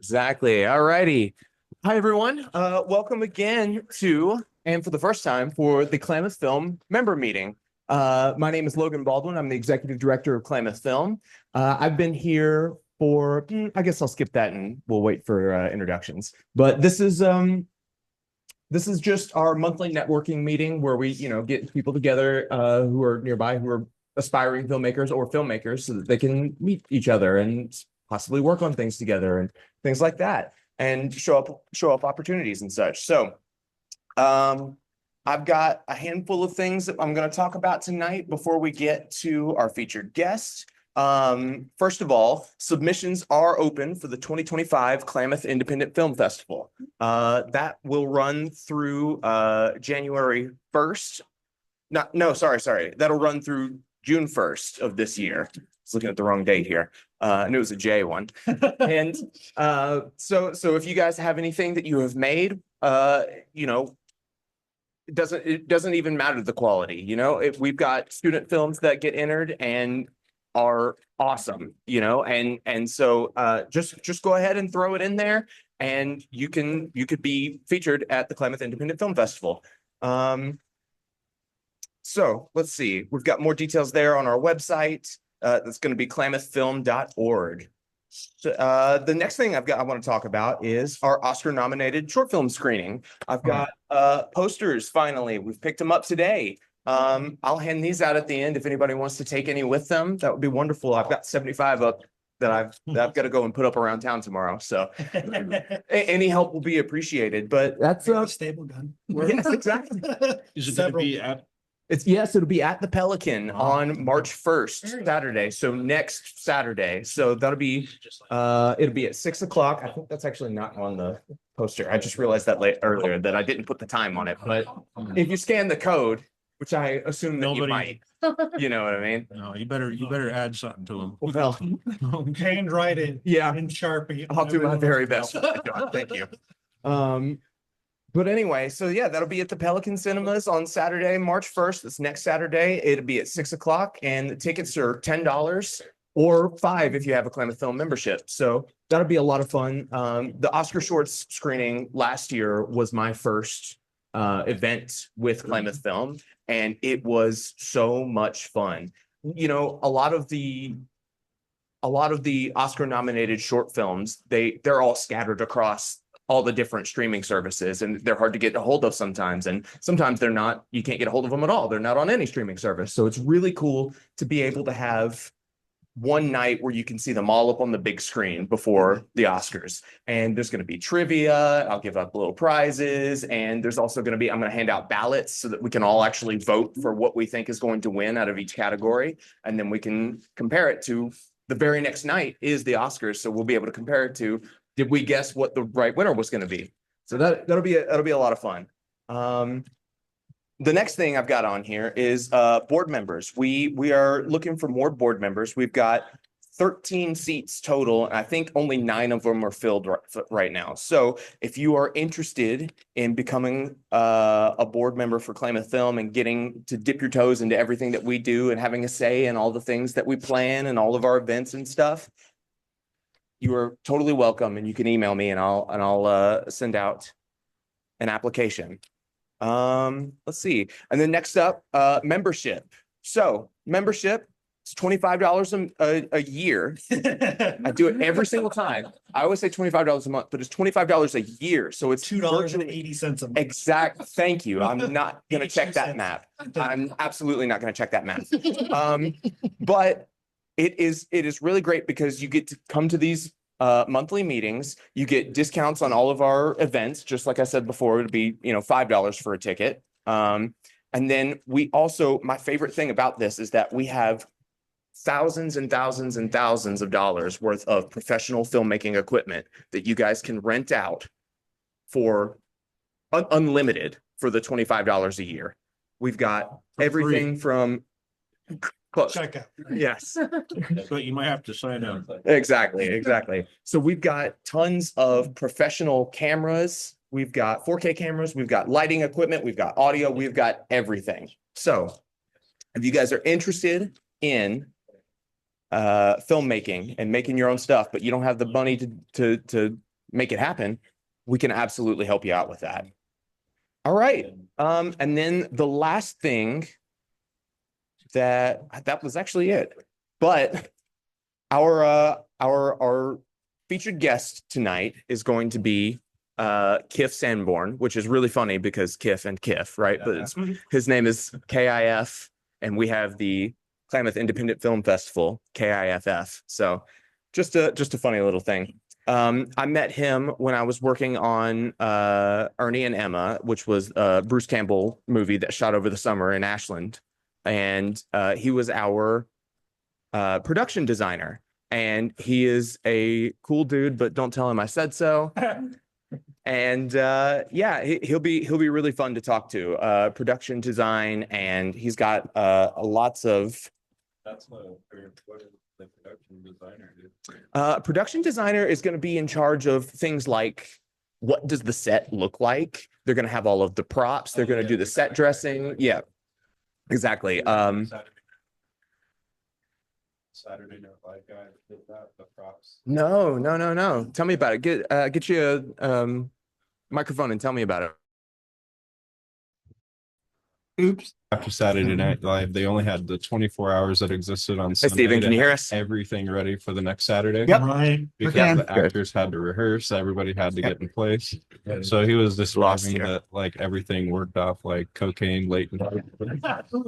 Exactly. All righty. Hi, everyone. Welcome again to, and for the first time, for the Klamath Film member meeting. My name is Logan Baldwin. I'm the executive director of Klamath Film. I've been here for, I guess I'll skip that and we'll wait for introductions. But this is just our monthly networking meeting where we, get people together who are nearby, who are aspiring filmmakers or filmmakers, so that they can meet each other and possibly work on things together and things like that, and show up opportunities and such. So, I've got a handful of things that I'm going to talk about tonight before we get to our featured guest. First of all, submissions are open for the 2025 Klamath Independent Film Festival. That will run through January 1st. Sorry. That'll run through June 1st of this year. I was looking at the wrong date here. I knew it was a J one. And so if you guys have anything that you have made, it doesn't even matter the quality. If we've got student films that get entered and are awesome, and so just go ahead and throw it in there, and you could be featured at the Klamath Independent Film Festival. So let's see, we've got more details there on our website. That's going to be klamathfilm.org. So, the next thing I want to talk about is our Oscar-nominated short film screening. I've got posters. Finally, we've picked them up today. I'll hand these out at the end if anybody wants to take any with them. That would be wonderful. I've got 75 up that I've got to go and put up around town tomorrow. So any help will be appreciated. But that's a stable gun. Yes, exactly. Is it going to be at? It'll be at the Pelican on March 1st, Saturday. So next Saturday. So that'll be it'll be at 6 o'clock. I think that's actually not on the poster. I just realized that earlier that I didn't put the time on it. But if you scan the code, which I assume that you might, you know what I mean? No, you better add something to them. Well, handwrite it. Yeah, in Sharpie. I'll do my very best. Thank you. But anyway, so yeah, that'll be at the Pelican Cinemas on Saturday, March 1st. That's next Saturday. It'll be at 6 o'clock, and the tickets are $10 or $5 if you have a Klamath Film membership. So that'll be a lot of fun. The Oscar Shorts screening last year was my first event with Klamath Film, and it was so much fun. A lot of the Oscar-nominated short films, they're all scattered across all the different streaming services, and they're hard to get a hold of sometimes. And sometimes they're not, you can't get a hold of them at all. They're not on any streaming service. So it's really cool to be able to have one night where you can see them all up on the big screen before the Oscars. And there's going to be trivia. I'll give up little prizes. And there's also going to be, I'm going to hand out ballots so that we can all actually vote for what we think is going to win out of each category. And then we can compare it to the very next night is the Oscars. So we'll be able to compare it to, did we guess what the right winner was going to be? So that'll be a lot of fun. The next thing I've got on here is board members. We are looking for more board members. We've got 13 seats total, and I think only 9 of them are filled right now. So if you are interested in becoming a board member for Klamath Film and getting to dip your toes into everything that we do and having a say in all the things that we plan and all of our events and stuff, you are totally welcome, and you can email me and I'll send out an application. Let's see. And then next up, membership. So membership is $25 a year. I do it every single time. I always say $25 a month, but it's $25 a year. So it's $2.80 a month. Exact. Thank you. I'm not going to check that math. I'm absolutely not going to check that math. But it is really great because you get to come to these monthly meetings. You get discounts on all of our events. Just like I said before, it would be, $5 for a ticket. And then we also, my favorite thing about this is that we have thousands and thousands and thousands of dollars worth of professional filmmaking equipment that you guys can rent out for unlimited for the $25 a year. We've got everything from close. Checkout. Yes. But you might have to sign up. Exactly. So we've got tons of professional cameras. We've got 4K cameras. We've got lighting equipment. We've got audio. We've got everything. So if you guys are interested in filmmaking and making your own stuff, but you don't have the money to make it happen, we can absolutely help you out with that. All right. And then the last thing that was actually it. But our featured guest tonight is going to be Kif Sanborn, which is really funny because Kif and Kif, right? But his name is KIF, and we have the Klamath Independent Film Festival, KIFF. So just a funny little thing. I met him when I was working on Ernie and Emma, which was a Bruce Campbell movie that shot over the summer in Ashland. And he was our production designer. And he is a cool dude, but don't tell him I said so. And yeah, he'll be really fun to talk to. Production design, and he's got lots of. That's what the production designer do. Production designer is going to be in charge of things like what does the set look like? They're going to have all of the props. They're going to do the set dressing. Yeah, exactly. Saturday Night Live guy did that, the props. No. Tell me about it. Get you a microphone and tell me about it. Oops. After Saturday Night Live, they only had the 24 hours that existed on Hey, Sunday. Steven, can to you hear have us? Everything ready for the next Saturday. Yep. Right. Because can. the actors had to rehearse, everybody had to get in place. So he was Lost describing here. that like everything worked off like cocaine late.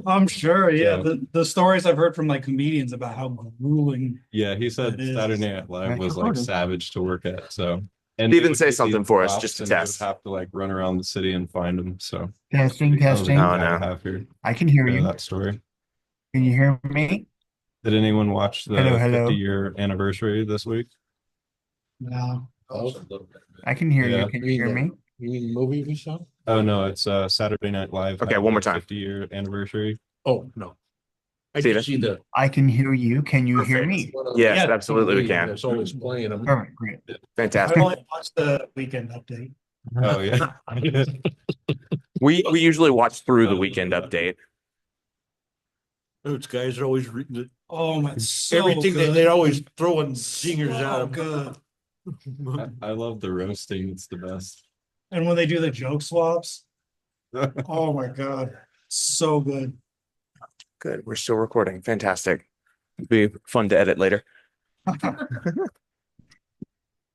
I'm sure. Yeah. So- The stories I've heard from like comedians about how grueling. Yeah, he said That is- Saturday Night Live was like savage to work at. So and Steven, they would say get something these for us, props just to and they would test. have to like run around the city and find them. So Testing, that was a testing. good Oh, guy to no. have here. I can hear Know you. that story. Can you hear me? Did anyone watch the Hello, hello. 50-year anniversary this week? No. I can hear Yeah. you. Can you hear me? You mean movie we saw? Oh no, it's Saturday Night Live. Okay, had one more their time. 50-year anniversary. Oh, no. I Steven? just see the. I can hear you. Can you hear Perfect. me? Yes, Yeah, absolutely we TV can. That's always playing them. Perfect. Great. I Fantastic. only watched the weekend update. Oh yeah. We usually watch through the weekend update. Those guys are always reading the, Oh my, so everything good. they're always throwing zingers So out. good. I love the roasting. It's the best. And when they do the joke swaps, oh my God, so good. Good. We're still recording. Fantastic. It'll be fun to edit later.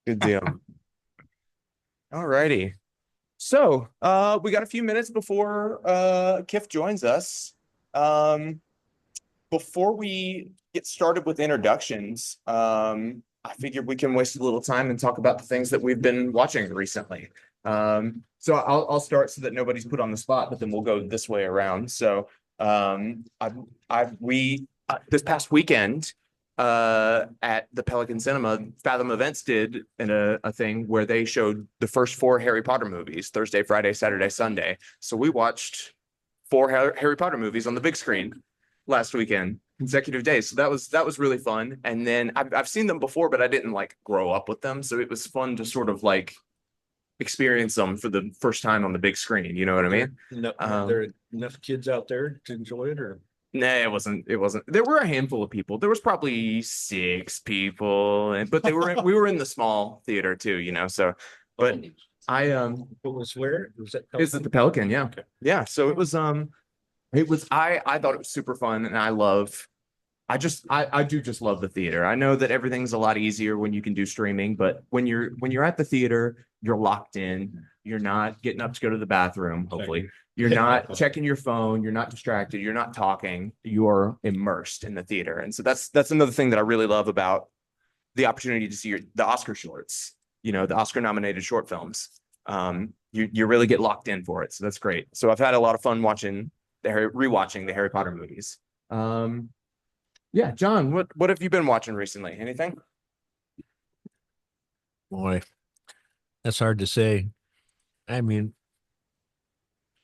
Good deal. All righty. So we got a few minutes before Kif joins us. Before we get started with introductions, I figured we can waste a little time and talk about the things that we've been watching recently. So I'll start so that nobody's put on the spot, but then we'll go this way around. So this past weekend at the Pelican Cinema, Fathom Events did a thing where they showed the first 4 Harry Potter movies, Thursday, Friday, Saturday, Sunday. So we watched 4 Harry Potter movies on the big screen last weekend, consecutive days. So that was really fun. And then I've seen them before, but I didn't like grow up with them. So it was fun to sort of like experience them for the first time on the big screen. You know what I mean? No, are there enough kids out there to enjoy it, or? Nah, it wasn't. There were a handful of people. There was probably 6 people, but we were in the small theater too, you know. So, but It I was where? Was that? is it the Pelican? Yeah. Okay. Yeah. So it was I thought it was super fun, and I do just love the theater. I know that everything's a lot easier when you can do streaming, but when you're at the theater, you're locked in. You're not getting up to go to the bathroom, hopefully. You're not checking your phone, you're not distracted, you're not talking, you're immersed in the theater. And so that's another thing that I really love about the opportunity to see the Oscar shorts, you know, the Oscar nominated short films. You really get locked in for it. So that's great. So I've had a lot of fun rewatching the Harry Potter movies. Yeah, John, what have you been watching recently? Anything? Boy, that's hard to say. I mean,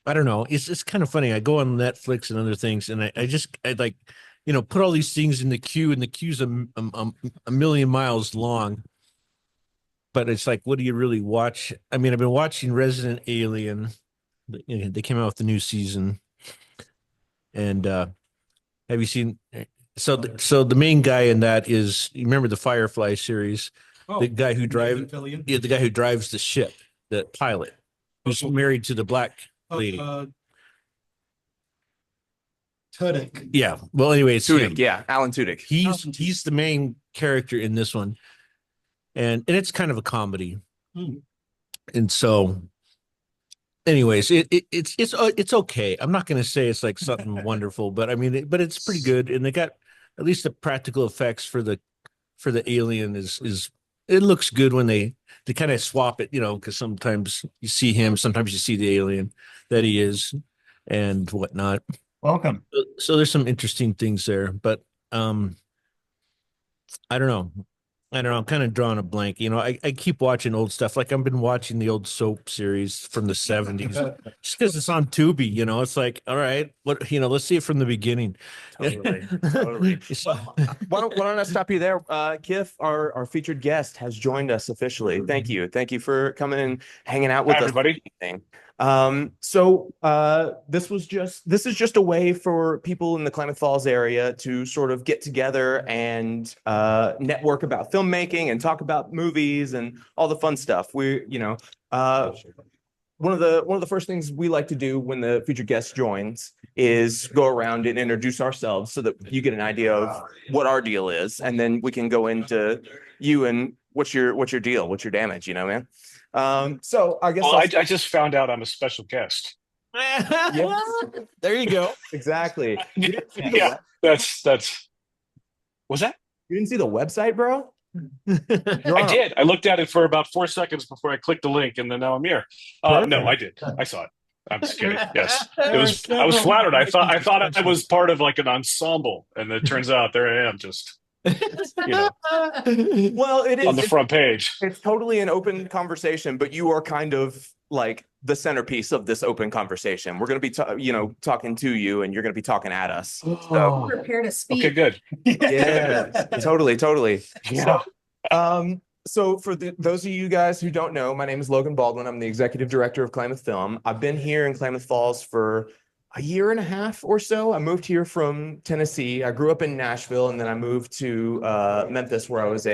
I don't know. It's kind of funny. I go on Netflix and other things, and I like, you know, put all these things in the queue, and the queue's a million miles long. But it's like, what do you really watch? I mean, I've been watching Resident Alien. You know, they came out with the new season, and have you seen? So the main guy in that is, you remember the Firefly series? the guy who drives, yeah, the guy who drives the ship, the pilot, who's married to the black lady. Tudyk. Yeah. Well, anyway, it's him. Tudyk, yeah, Alan Tudyk. He's the main character in this one, and it's kind of a comedy. And so, anyways, it's okay. I'm not going to say it's like something wonderful, but I mean, but it's pretty good, and they got at least the practical effects for the alien is it looks good when they kind of swap it, because sometimes you see him, sometimes you see the alien that he is, and whatnot. Welcome. So there's some interesting things there, but I don't know. I'm kind of drawing a blank. I keep watching old stuff. Like I've been watching the old soap series from the 70s just because it's on Tubi, It's like, all right, let's see it from the beginning. Totally. So- Why don't I stop you there? Kif, our featured guest, has joined us officially. Thank you. Thank you for coming and hanging out with Hi, us. everybody. This is just a way for people in the Klamath Falls area to sort of get together and network about filmmaking and talk about movies and all the fun stuff. One of the first things we like to do when the featured guest joins is go around and introduce ourselves so that you get an idea of what our deal is, and then we can go into you and what's your deal, what's your damage, man. So I guess Well, I just found out I'm a special guest. There you go. Exactly. Yeah, that's. Was that? You didn't see the website, bro? I did. I looked at it for about 4 seconds before I clicked the link, and then now I'm here. No, I did. I saw it. I'm just kidding. Yes, it was. I was flattered. I thought I was part of like an ensemble, and it turns out there I am, just Well, it is on the front page. It's totally an open conversation, but you are kind of like the centerpiece of this open conversation. We're going to be, talking to you, and you're going to be talking at us. So, Prepare to speak. Okay, good. yeah, totally. Yeah. So for those of you guys who don't know, my name is Logan Baldwin. I'm the executive director of Klamath Film. I've been here in Klamath Falls for a year and a half or so. I moved here from Tennessee. I grew up in Nashville, and then I moved to Memphis, where I was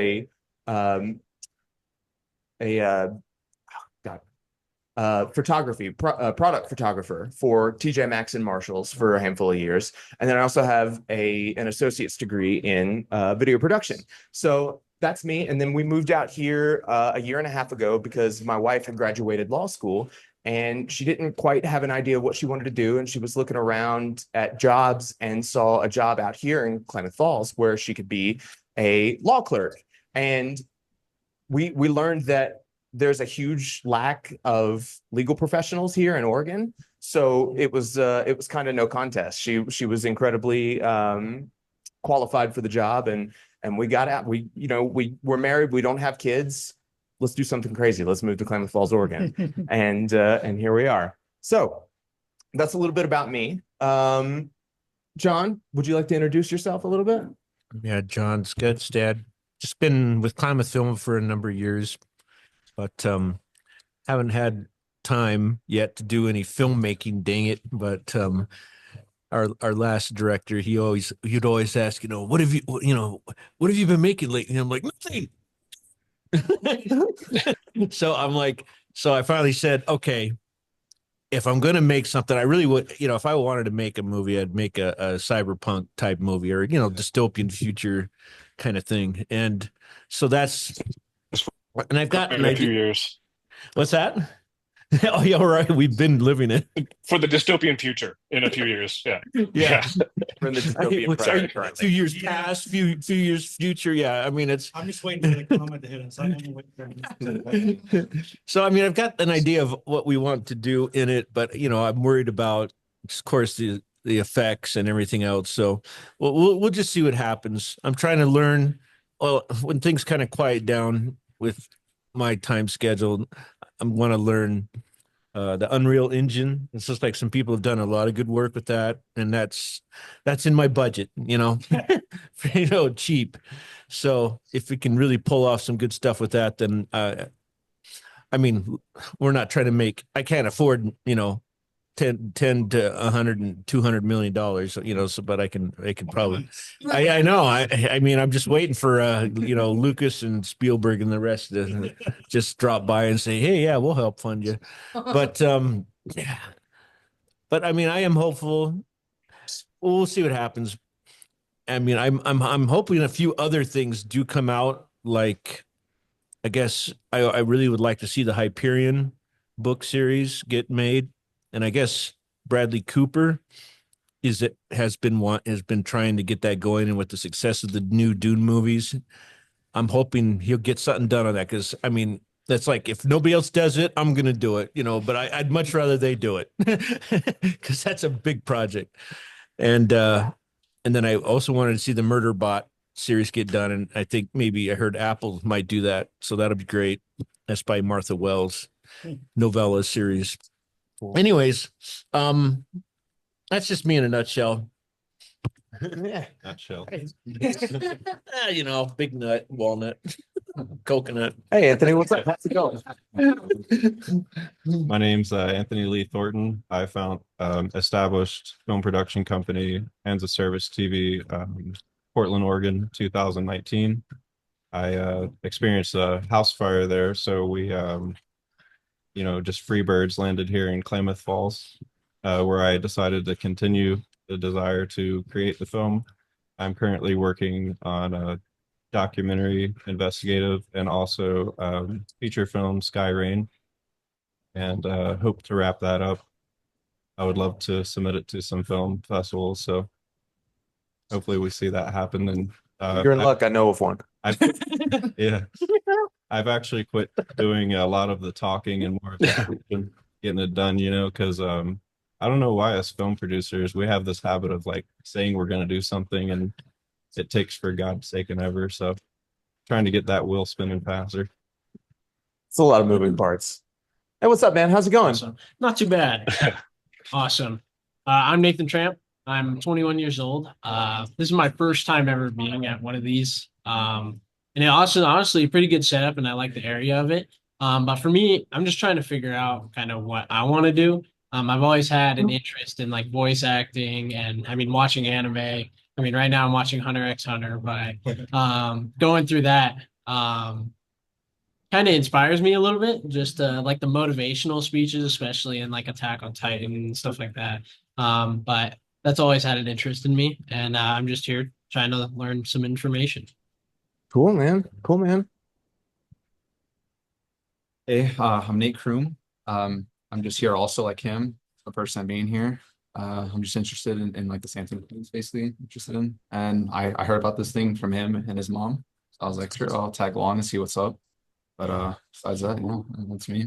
product photographer for TJ Maxx and Marshalls for a handful of years. And then I also have an associate's degree in video production. So that's me. And then we moved out here a year and a half ago because my wife had graduated law school and she didn't quite have an idea of what she wanted to do. And she was looking around at jobs and saw a job out here in Klamath Falls where she could be a law clerk. And we learned that there's a huge lack of legal professionals here in Oregon. So it was kind of no contest. She was incredibly qualified for the job, and we got out. We're married. We don't have kids. Let's do something crazy. Let's move to Klamath Falls, Oregon, and here we are. So that's a little bit about me. John, would you like to introduce yourself a little bit? Yeah, John Sketch Dad. Just been with Klamath Film for a number of years, but haven't had time yet to do any filmmaking, dang it. But our last director, he'd always ask, what have you been making lately? And I'm like, nothing. So I finally said, okay, if I'm going to make something, I really would, if I wanted to make a movie, I'd make a cyberpunk type movie or, dystopian future kind of thing. And so and I've got In a few years. What's that? Oh, yeah, right. We've been living it For the dystopian future in a few years. Yeah. Yeah. For the dystopian present A few years past, few years future. Yeah. I mean, I'm just waiting for the comment to hit us. I'm waiting for so, I mean, I've got an idea of what we want to do in it, but, I'm worried about, of course, the effects and everything else. So we'll just see what happens. I'm trying to learn, well, when things kind of quiet down with my time schedule, I want to learn the Unreal Engine. It's just like some people have done a lot of good work with that, and that's in my budget, cheap. So if we can really pull off some good stuff with that, then I mean, we're not trying to make. I can't afford, 10 to 100 and 200 million dollars, so, but I can probably, I know. I mean, I'm just waiting for, Lucas and Spielberg and the rest to just drop by and say, hey, yeah, we'll help fund you. But, yeah, but I mean, I am hopeful. We'll see what happens. I mean, I'm hoping a few other things do come out. Like, I guess I really would like to see the Hyperion book series get made. And I guess Bradley Cooper has been trying to get that going, and with the success of the new Dune movies, I'm hoping he'll get something done on that. Because I mean, that's like, if nobody else does it, I'm gonna do it, But I'd much rather they do it because that's a big project. And then I also wanted to see the Murder Bot series get done, and I think maybe I heard Apple might do that, so that'll be great. That's by Martha Wells novella series. Anyways, that's just me in a nutshell. Yeah. Nutshell. Big nut, walnut, coconut. Hey, Anthony, what's up? How's it going? My name's Anthony Lee Thornton. I found established film production company, Hands of Service TV, Portland, Oregon, 2019. I experienced a house fire there, so we just free birds landed here in Klamath Falls, where I decided to continue the desire to create the film. I'm currently working on a documentary, investigative, and also feature film, Sky Rain, and hope to wrap that up. I would love to submit it to some film festivals, so hopefully we see that happen. And You're in luck. I know of one. Yeah. I've actually quit doing a lot of the talking and more of the getting it done, because I don't know why as film producers, we have this habit of like saying we're going to do something and it takes for God's sake and ever. So trying to get that wheel spinning faster. It's a lot of moving parts. Hey, what's up, man? How's it going? Awesome. Not too bad. Awesome. I'm Nathan Tramp. I'm 21 years old. This is my first time ever being at one of these. And it also, honestly, a pretty good setup, and I like the area of it. But for me, I'm just trying to figure out kind of what I want to do. I've always had an interest in like voice acting, and I mean, watching anime. I mean, right now I'm watching Hunter x Hunter, but going through that kind of inspires me a little bit. Just like the motivational speeches, especially in like Attack on Titan and stuff like that. But that's always had an interest in me, and I'm just here trying to learn some information. Cool, man. Cool, man. Hey, I'm Nate Kroom. I'm just here also like him. It's my first time being here. I'm just interested in like the same things, basically interested in. And I heard about this thing from him and his mom. So I was like, sure, I'll tag along and see what's up. But besides that, that's me.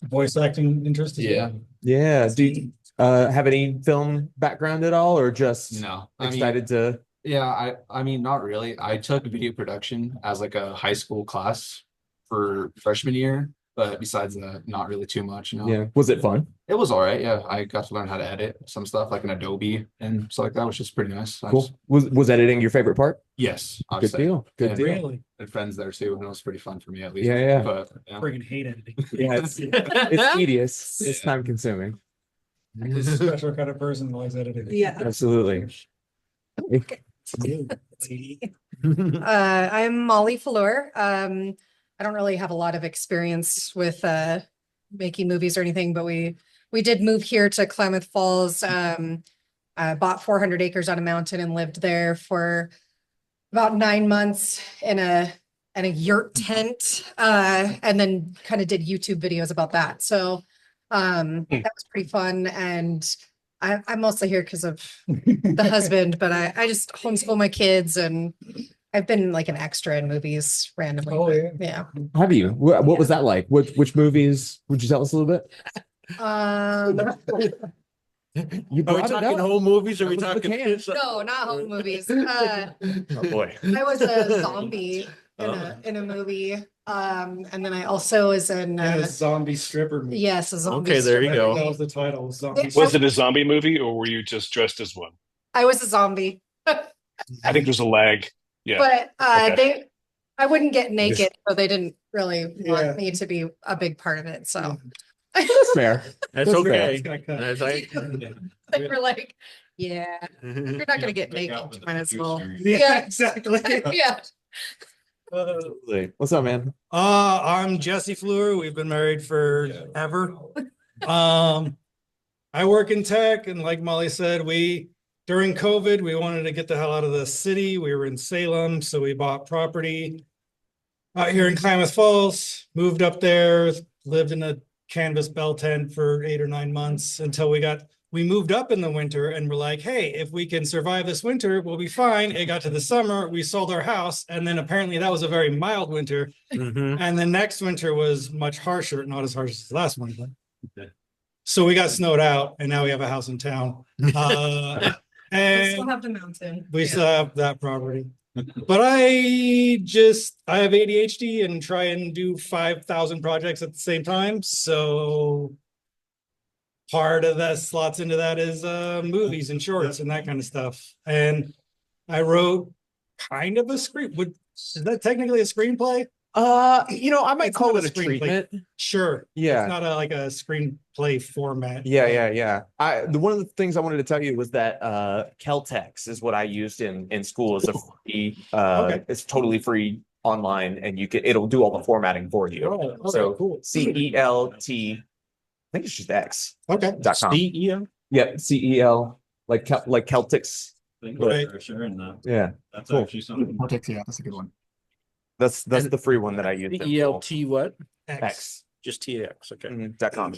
Voice acting interest? Yeah. Yeah. Do you have any film background at all, or just No. excited to? Yeah, I mean, not really. I took video production as like a high school class for freshman year, but besides that, not really too much, Yeah. Was it fun? It was all right. Yeah, I got to learn how to edit some stuff like in Adobe and stuff like that, which is pretty nice. Cool. Was editing your favorite part? Yes, Good obviously. deal. Good Yeah. deal. Really? And friends there too, and it was pretty fun for me at least. Yeah, yeah. But yeah. Friggin' hate editing. Yeah, it's tedious. It's time consuming. It's a special kind of person who likes editing. Yeah. Absolutely. I'm Molly Fleur. I don't really have a lot of experience with making movies or anything, but we did move here to Klamath Falls. Bought 400 acres on a mountain and lived there for about 9 months in a yurt tent, and then kind of did YouTube videos about that. So that was pretty fun, and I'm mostly here because of the husband, but I just homeschool my kids, and I've been like an extra in movies randomly. Oh, but, yeah. yeah. Have you? What was that like? Which movies? Would you tell us a little bit? You Are we brought it talking up. home movies? Or are we That was the talking? can. No, not home movies. Oh boy. I was a zombie in a movie. And then I also was in A zombie stripper movie. yes, a zombie. Okay, there you stripper go. That movie. was the title. Zombie. Was it a zombie movie, or were you just dressed as one? I was a zombie. I think there's a lag. Yeah. But Okay. I wouldn't get naked, so they didn't really Yeah. want me to be a big part of it. So That's fair. That's That's okay. gonna cut. That's like, We're like, yeah, you're not gonna get naked. Might as well. Yeah, Yeah. exactly. Yeah. What's up, man? I'm Jesse Fleur. We've been married forever. I work in tech, and like Molly said, during COVID, we wanted to get the hell out of the city. We were in Salem, so we bought property out here in Klamath Falls, moved up there, lived in a canvas bell tent for 8 or 9 months until we moved up in the winter, and we're like, hey, if we can survive this winter, we'll be fine. It got to the summer, we sold our house, and then apparently that was a very mild winter. Mhm. And the next winter was much harsher, not as harsh as the last one, but. So we got snowed out, and now we have a house in town. We still And have the mountain. we Yeah. still have that property. But I have ADHD and try and do 5,000 projects at the same time. So part of that slots into that is movies and shorts and that kind of stuff. And I wrote kind of a script. Is that technically a screenplay? I might It's call not it a a screenplay. treatment. Sure. Yeah. It's not like a screenplay format. Yeah. One of the things I wanted to tell you was that Keltex is what I used in school as a free Okay. it's totally free online, and it'll do all the formatting for you. Oh, okay, So cool. CELT, I think it's just X Okay. .com. CEO. Yeah, CEL, like Celtics. Right. Yeah, That's Cool. actually something. Yeah, that's a good one. that's the free one that I use. ELT what? X. Just TX. Okay. .com.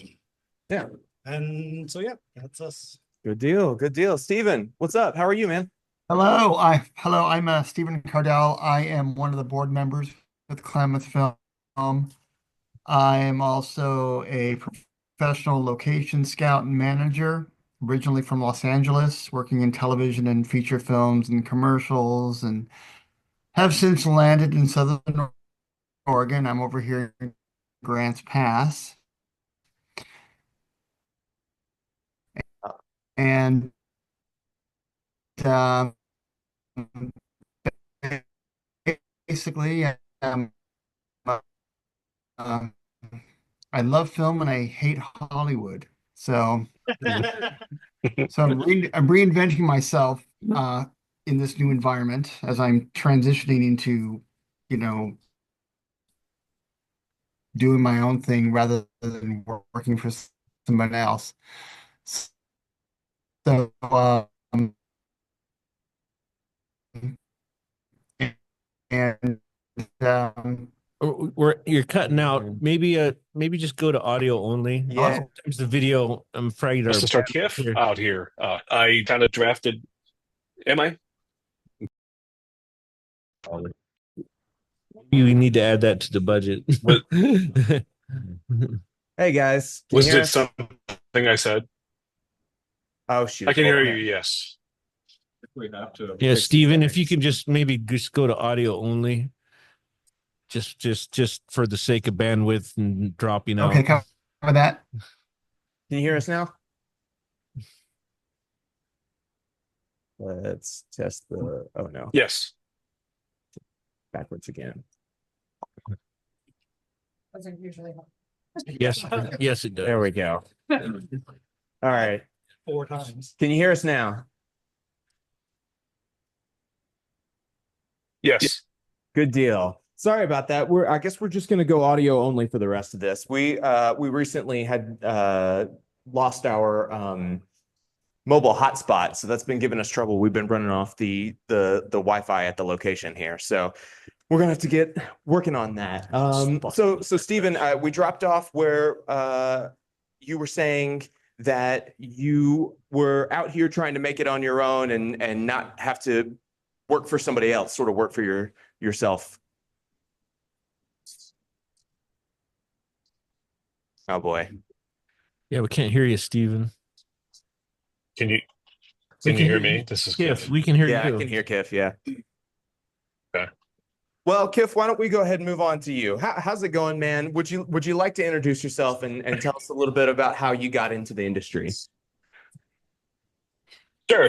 Yeah. And so, yeah, that's us. Good deal. Steven, what's up? How are you, man? Hello, I'm Stephen Cardell. I am one of the board members with Klamath Film. I am also a professional location scout and manager, originally from Los Angeles, working in television and feature films and commercials, and have since landed in Southern Oregon. I'm over here in Grants Pass. And um, basically, uh, I love film and I hate Hollywood. So, I'm reinventing myself in this new environment as I'm transitioning into, doing my own thing rather than working for someone else. So, and You're cutting out. Maybe just go to audio only. Yeah. Sometimes the video, I'm afraid, are Mr. Kiff here. out here. I kind of drafted. Am I? You need to add that to the budget. What- Hey guys, can you Was hear it us? something I said? Oh shoot! I can hear Hold you. on. Yes. We have to. Yeah, Steven, if you can just maybe just go to audio only. Just for the sake of bandwidth and dropping out. okay, cover that. Can you hear us now? Let's test the. Oh no! Yes. Backwards again. Doesn't usually help. Yes, it does. There we go. All right. 4 times. Can you hear us now? Yes. Good deal. Sorry about that. I guess we're just going to go audio only for the rest of this. We recently had lost our mobile hotspot, so that's been giving us trouble. We've been running off the Wi-Fi at the location here, so we're gonna have to get working on that. So Stephen, we dropped off where you were saying that you were out here trying to make it on your own and not have to work for somebody else, sort of work for yourself. Oh boy. Yeah, we can't hear you, Steven. Can you We hear me? This is Kiff, Kiff. we can hear Yeah, you. I can hear Kiff. Yeah. Okay. Well, Kiff, why don't we go ahead and move on to you? How's it going, man? Would you like to introduce yourself and tell us a little bit about how you got into the industry?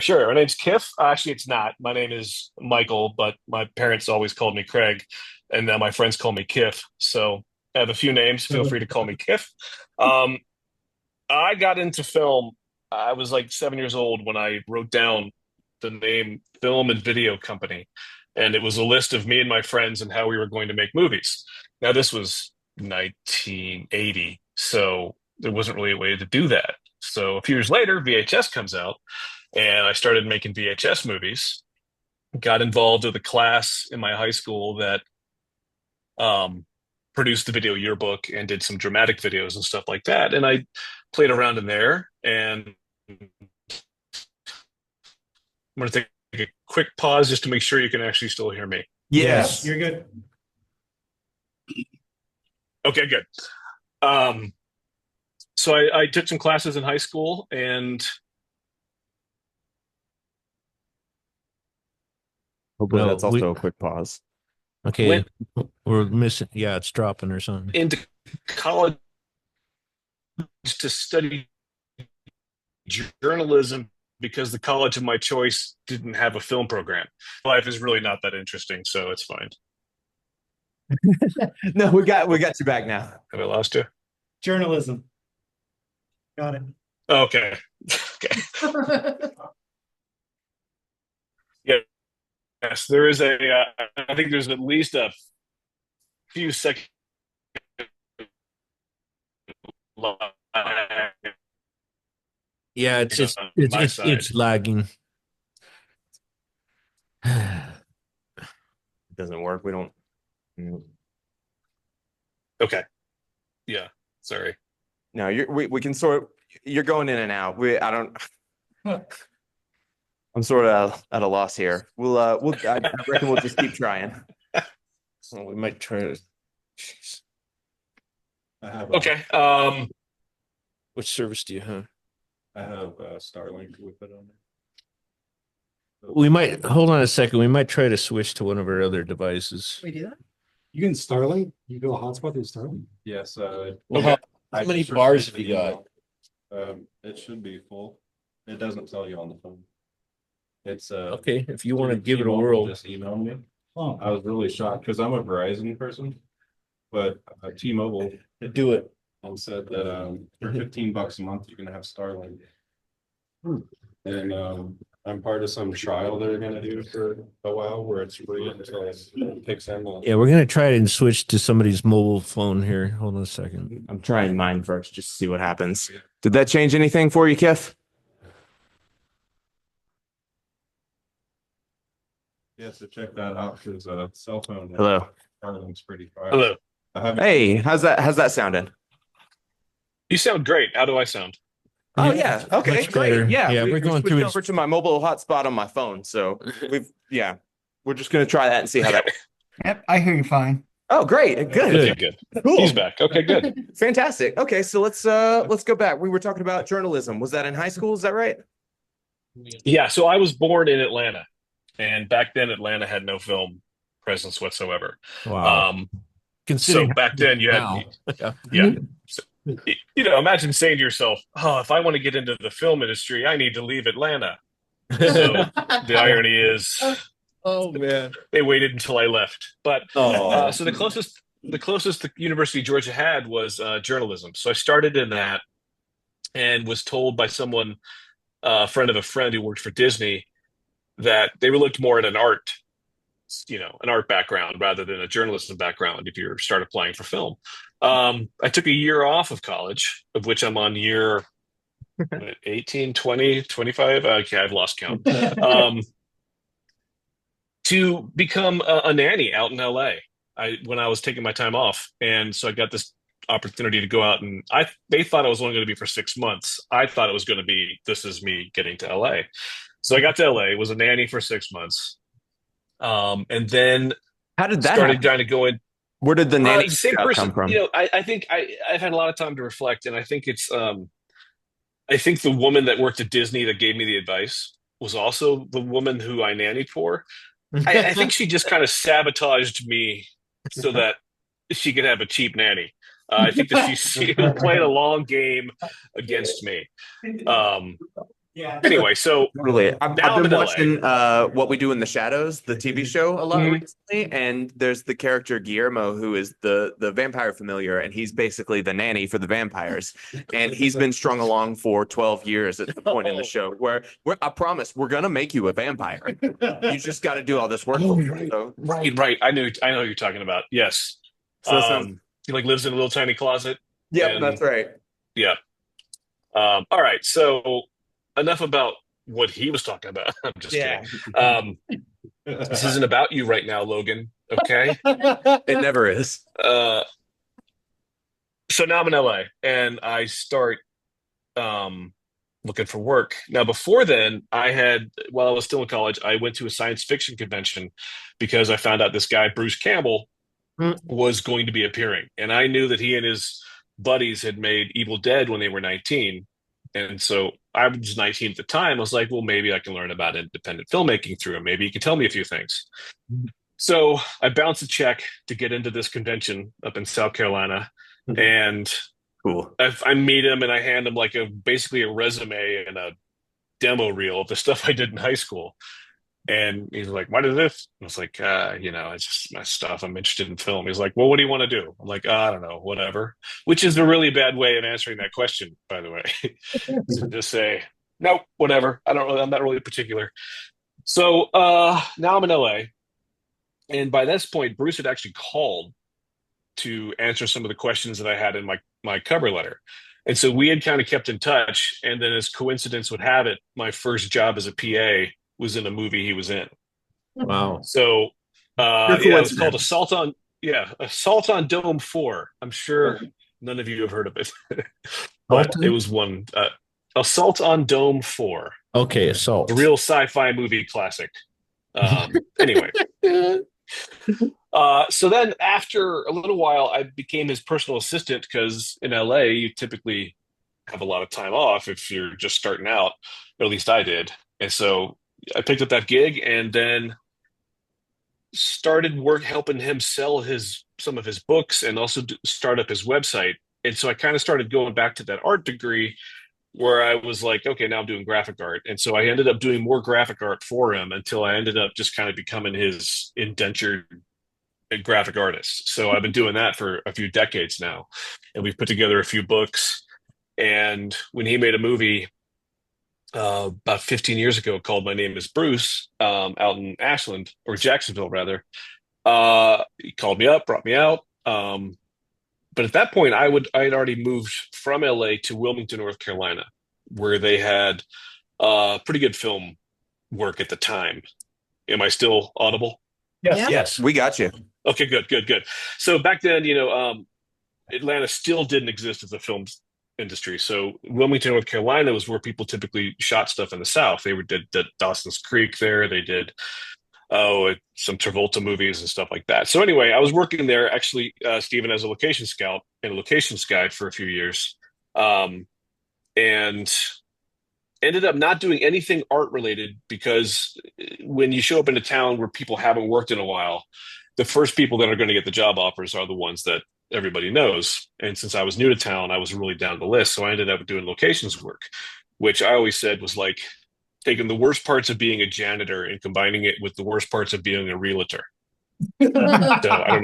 Sure. My name's Kiff. Actually, it's not. My name is Michael, but my parents always called me Craig, and now my friends call me Kiff. So I have a few names. Feel free to call me Kiff. I got into film. I was like 7 years old when I wrote down the name Film and Video Company, and it was a list of me and my friends and how we were going to make movies. Now, this was 1980, so there wasn't really a way to do that. So a few years later, VHS comes out, and I started making VHS movies. Got involved with a class in my high school that um, produced the video yearbook and did some dramatic videos and stuff like that. And I played around in there. And I'm going to take a quick pause just to make sure you can actually still hear me. Yes. You're good. Okay, good. So I took some classes in high school, and Hopefully No, that's we- also a quick pause. Okay, went we're missing. Yeah, it's dropping or something. into college to study journalism because the college of my choice didn't have a film program. Life is really not that interesting, so it's fine. No, we got you back now. Have I lost you? Journalism. Got it. Okay. Okay. Yes, there is I think there's at least a few seconds. Yeah, it's on my side. it's lagging. It doesn't work. We don't. Okay. Yeah. Sorry. No, we can you're going in and out. I don't. I'm sort of at a loss here. I reckon we'll just keep trying. Well, we might try to. Jeez. Okay. Which service do you have? I have Starlink with it on there. We might hold on a second. We might try to switch to one of our other devices. We do that? You can Starlink? You go hotspot through Starlink? Yes. Well, Okay. how many just bars received have you an got? email. It should be full. It doesn't tell you on the phone. It's Okay, if you want to through give it a T-Mobile whirl. Just email me. Oh, I was really shocked because I'm a Verizon person, but T-Mobile Do it. and said that for $15 a month you can have Starlink. And I'm part of some trial they're gonna do for a while where it's free until it kicks in. Yeah, we're gonna try and switch to somebody's mobile phone here. Hold on a second. I'm trying mine first, just to see what happens. Did that change anything for you, Kif? Yeah, so check that out because cell phone. Hello. Starlink's pretty fast. Hello. I haven't. Hey, how's that sounding? You sound great. How do I sound? Oh yeah. Okay. Much Great. better. Yeah. Yeah, we're going switched through over to my mobile hotspot on my phone. So we're just gonna try that and see how that. Yep, I hear you fine. Oh, great. Good. Okay, good. Cool. He's back. Okay, good. Fantastic. Okay, so let's go back. We were talking about journalism. Was that in high school? Is that right? Yeah, so I was born in Atlanta, and back then Atlanta had no film presence whatsoever. Wow. So Considering back then you had, now. yeah. So, imagine saying to yourself, "Oh, if I want to get into the film industry, I need to leave Atlanta." So the irony is, Oh man. they waited until I left. But Oh. so the closest the University of Georgia had was journalism. So I started in that, and was told by someone, a friend of a friend who worked for Disney, that they looked more at an art background rather than a journalism background if you start applying for film. I took a year off of college, of which I'm on year 18, 20, 25. Okay, I've lost count. To become a nanny out in LA. When I was taking my time off. And so I got this opportunity to go out, and they thought it was only going to be for 6 months. I thought it was going to be, this is me getting to LA. So I got to LA, was a nanny for 6 months. And then How did that started happen? trying to go in. Where did the nanny Same scout person. come from? I think I've had a lot of time to reflect, and I think it's I think the woman that worked at Disney that gave me the advice was also the woman who I nannied for. I think she just kind of sabotaged me so that she could have a cheap nanny. I think that she played a long game against me. Anyway, so Totally. I've now I'm been in LA. watching What We Do in the Shadows, the TV show, a lot recently, and there's the character Guillermo who is the vampire familiar, and he's basically the nanny for the vampires. And he's been strung along for 12 years at the point in the show where I promise we're gonna make you a vampire. You just got to do all this work. So, Right. I know who you're talking about. Yes. so He like lives in a little tiny closet. yeah, and- that's right. Yeah. All right. So enough about what he was talking about. I'm just kidding. This isn't about you right now, Logan. Okay. It never is. So now I'm in LA and I start looking for work. Now, before then, while I was still in college, I went to a science fiction convention because I found out this guy, Bruce Campbell, was going to be appearing. And I knew that he and his buddies had made Evil Dead when they were 19. And so I was 19 at the time. I was like, well, maybe I can learn about independent filmmaking through him. Maybe he can tell me a few things. So I bounced a check to get into this convention up in South Carolina. And Cool. I meet him and I hand him like basically a resume and a demo reel of the stuff I did in high school. And he's like, what is this? I was like, it's just my stuff. I'm interested in film. He's like, well, what do you want to do? I'm like, I don't know, whatever, which is a really bad way of answering that question, by the way. So just say, no, whatever. I'm not really particular. So now I'm in LA. And by this point, Bruce had actually called to answer some of the questions that I had in my cover letter. And so we had kind of kept in touch. And then as coincidence would have it, my first job as a PA was in a movie he was in. Wow. So it was called Assault on Dome 4. I'm sure none of you have heard of it. But it was one Assault on Dome 4. Okay, Assault. A real sci-fi movie classic. Anyway. So then after a little while, I became his personal assistant because in LA, you typically have a lot of time off if you're just starting out, or at least I did. And so I picked up that gig and then started helping him sell some of his books and also start up his website. And so I kind of started going back to that art degree where I was like, okay, now I'm doing graphic art. And so I ended up doing more graphic art for him until I ended up just kind of becoming his indentured graphic artist. So I've been doing that for a few decades now. And we've put together a few books. And when he made a movie about 15 years ago called My Name is Bruce, out in Ashland, or Jacksonville rather, he called me up, brought me out. But at that point, I had already moved from LA to Wilmington, North Carolina, where they had pretty good film work at the time. Am I still audible? Yes, we got you. Okay, good. So back then, Atlanta still didn't exist as a film industry. So Wilmington, North Carolina was where people typically shot stuff in the South. They did Dawson's Creek there. They did some Travolta movies and stuff like that. So anyway, I was working there actually, Stephen, as a location scout and a locations guide for a few years, and ended up not doing anything art related because when you show up in a town where people haven't worked in a while, the first people that are going to get the job offers are the ones that everybody knows. And since I was new to town, I was really down the list. So I ended up doing locations work, which I always said was like taking the worst parts of being a janitor and combining it with the worst parts of being a realtor. So I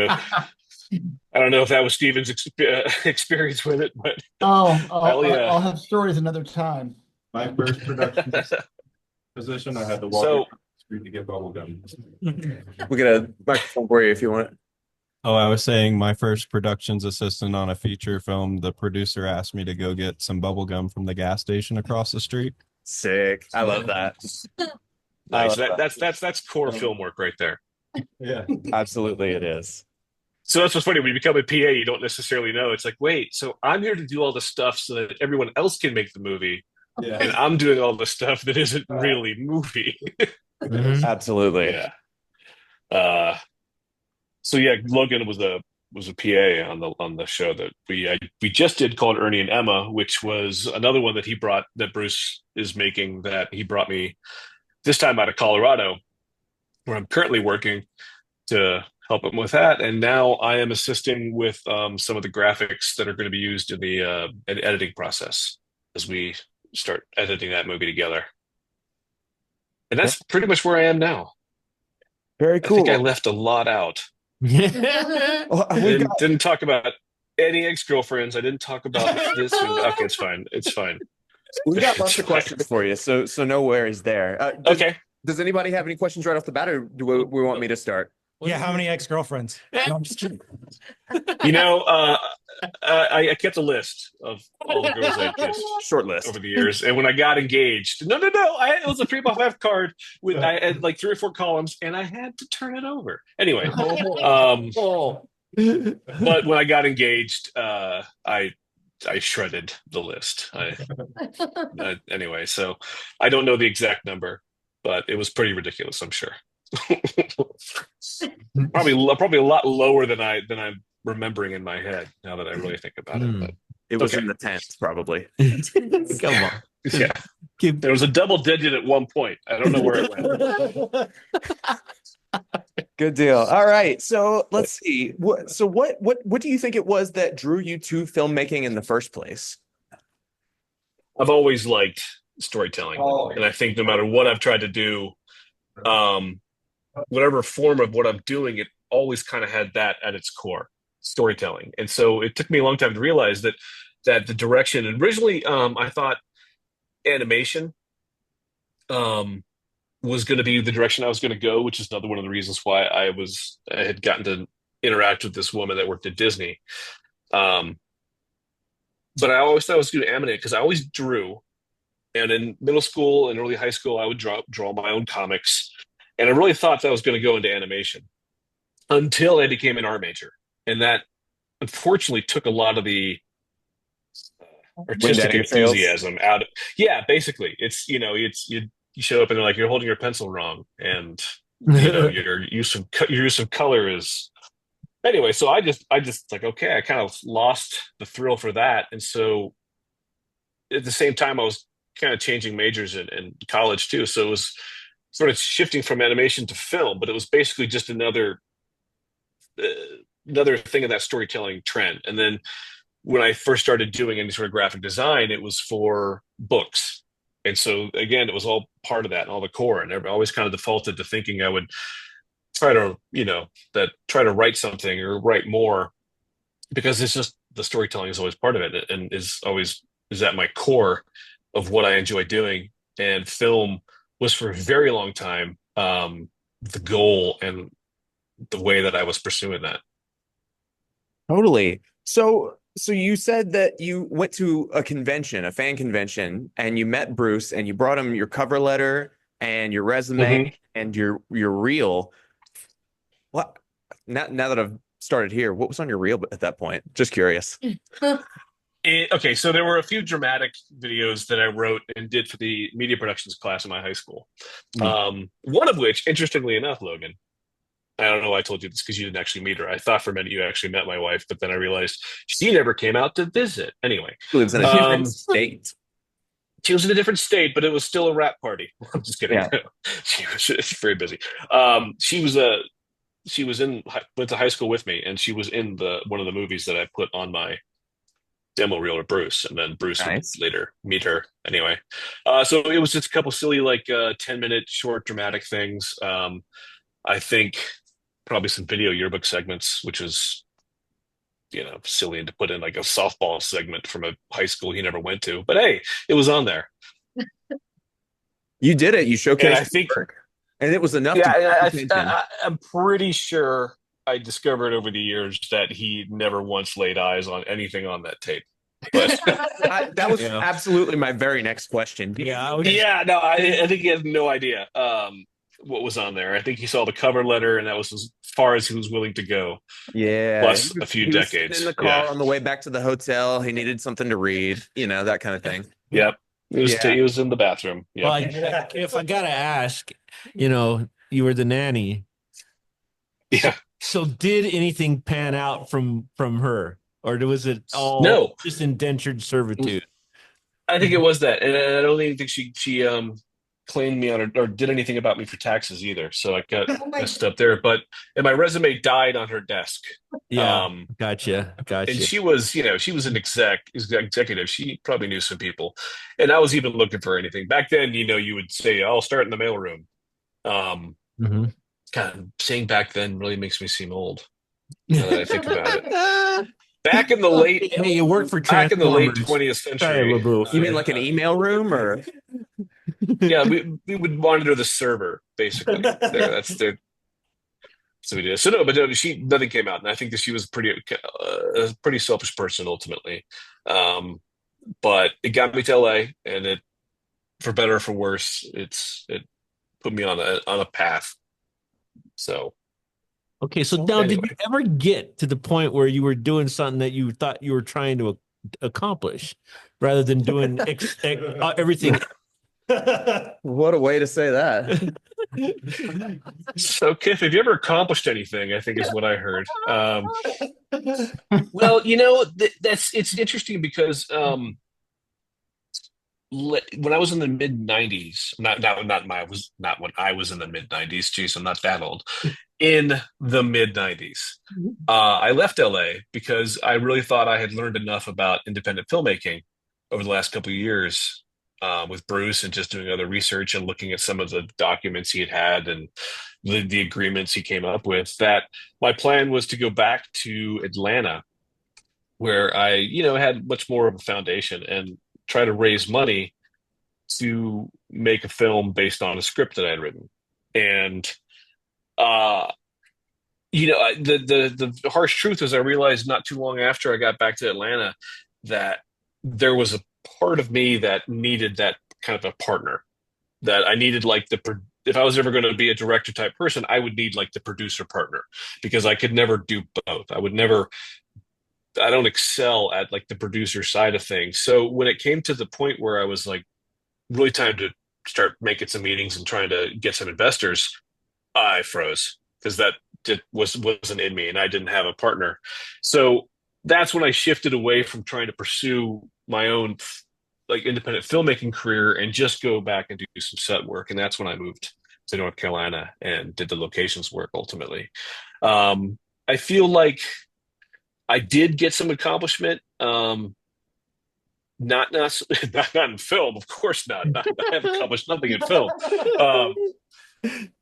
don't know if that was Steven's experience with it, but I'll have stories another time. My first production position, I had to walk across the street to get bubble gum. We got a microphone for you if you want it. Oh, I was saying my first productions assistant on a feature film, the producer asked me to go get some bubble gum from the gas station across the street. Sick. I love that. Nice. That's core film work right there. Yeah, absolutely it is. So that's what's funny. When you become a PA, you don't necessarily know. It's like, wait, so I'm here to do all the stuff so that everyone else can make the movie. Yeah. And I'm doing all the stuff that isn't really movie. Absolutely. Yeah. So yeah, Logan was a PA on the show that we just did called Ernie and Emma, which was another one that Bruce is making that he brought me this time out of Colorado, where I'm currently working to help him with that. And now I am assisting with some of the graphics that are going to be used in the editing process as we start editing that movie together. And that's pretty much where I am now. Very I cool. think I left a lot out. Well, Didn't talk about any ex-girlfriends. I didn't talk about this. Okay, it's fine. It's fine. we got It's lots of fine. questions for you, so no worries there. Okay. Does anybody have any questions right off the bat, or do we want me to start? Yeah, how many ex-girlfriends? No, I'm just kidding. You know, I kept a list of all the girls I kissed Short list. over the years, and when I got engaged, no, it was a 3x5 card with I had like 3 or 4 columns, and I had to turn it over. Anyway, but when I got engaged, I shredded the list. Anyway, so I don't know the exact number, but it was pretty ridiculous, I'm sure. probably a lot lower than I'm remembering in my head now that I really think about it. But It was okay. in the tens, probably. Come on. Yeah, there was a double digit at one point. I don't know where it went. Good deal. All right, so let's see. What do you think it was that drew you to filmmaking in the first place? I've always liked storytelling, and I think no matter what I've tried to do, whatever form of what I'm doing, it always kind of had that at its core, storytelling. And so it took me a long time to realize that the direction. And originally, I thought animation was going to be the direction I was going to go, which is another one of the reasons why I had gotten to interact with this woman that worked at Disney. But I always thought I was going to animate because I always drew. And in middle school and early high school, I would draw my own comics. And I really thought that I was going to go into animation until I became an art major. And that unfortunately took a lot of the artistic enthusiasm out of, basically it's, you show up and they're like, you're holding your pencil wrong. And, your use of color is, anyway. So I just like, okay, I kind of lost the thrill for that. And so at the same time, I was kind of changing majors in college too. So it was sort of shifting from animation to film, but it was basically just another thing of that storytelling trend. And then when I first started doing any sort of graphic design, it was for books. And so again, it was all part of that and all the core. And I always kind of defaulted to thinking I would try to, try to write something or write more, because it's just the storytelling is always part of it and is at my core of what I enjoy doing. And film was for a very long time the goal and the way that I was pursuing that. Totally. So you said that you went to a convention, a fan convention, and you met Bruce and you brought him your cover letter and your resume and your reel. What? Now that I've started here, what was on your reel at that point? Just curious. Okay, so there were a few dramatic videos that I wrote and did for the media productions class in my high school. One of which, interestingly enough, Logan, I don't know why I told you this because you didn't actually meet her. I thought for a minute you actually met my wife, but then I realized she never came out to visit. Anyway. She lives in a different state. She was in a different state, but it was still a rap party. I'm just kidding. Yeah. She was very busy. She went to high school with me, and she was in one of the movies that I put on my demo reel of Bruce, and then Bruce would later meet her. Anyway, so it was just a couple silly 10-minute short dramatic things. I think probably some video yearbook segments, which was silly, and to put in like a softball segment from a high school he never went to, but hey, it was on there. You did it. You showcased and I think work. And it was enough. I'm pretty sure I discovered over the years that he never once laid eyes on anything on that tape. But that was absolutely my very next question. I think he has no idea what was on there. I think he saw the cover letter, and that was as far as he was willing to go. Yeah, plus a few decades. In the car on the way back to the hotel, he needed something to read. That kind of thing. Yep. He was in the bathroom. Yep. Well, if I gotta ask, you were the nanny. Yeah. So did anything pan out from her, or was it all just indentured servitude? I think it was that, and I don't even think she claimed me on or did anything about me for taxes either. So I got Oh my- messed up there. And my resume died on her desk. Yeah. Gotcha. And she was, she was an executive. She probably knew some people. And I was even looking for anything. Back then, you would say, I'll start in the mailroom. Mhm. Kind of saying back then really makes me seem old. Now that I think about it. Back in the late Hey, you work for back in the late Transformers. 20th Sorry, century. LaBouffe. You mean like an email room or? Yeah, we would monitor the server basically. That's the so we did. So no, but no, nothing came out, and I think that she was a pretty selfish person ultimately. But it got me to LA, and it, for better or for worse, it put me on a path. So Okay, so now Anyway. did you ever get to the point where you were doing something that you thought you were trying to accomplish rather than doing everything? What a way to say that. So, Kiff, have you ever accomplished anything? I think is what I heard. Well, it's interesting because when I was in the mid '90s, not when I was in the mid '90s. Geez, I'm not that old. In the mid '90s, I left LA because I really thought I had learned enough about independent filmmaking over the last couple of years with Bruce, and just doing other research and looking at some of the documents he had and the agreements he came up with, that my plan was to go back to Atlanta, where I, had much more of a foundation, and try to raise money to make a film based on a script that I had written. And the harsh truth is, I realized not too long after I got back to Atlanta that there was a part of me that needed that kind of a partner, that I needed if I was ever going to be a director type person, I would need like the producer partner, because I could never do both. I don't excel at like the producer side of things. So when it came to the point where I was like really time to start making some meetings and trying to get some investors, I froze, because that wasn't in me, and I didn't have a partner. So that's when I shifted away from trying to pursue my own like independent filmmaking career and just go back and do some set work. And that's when I moved to North Carolina and did the locations work ultimately. I feel like I did get some accomplishment. Not in film, of course not. I have accomplished nothing in film.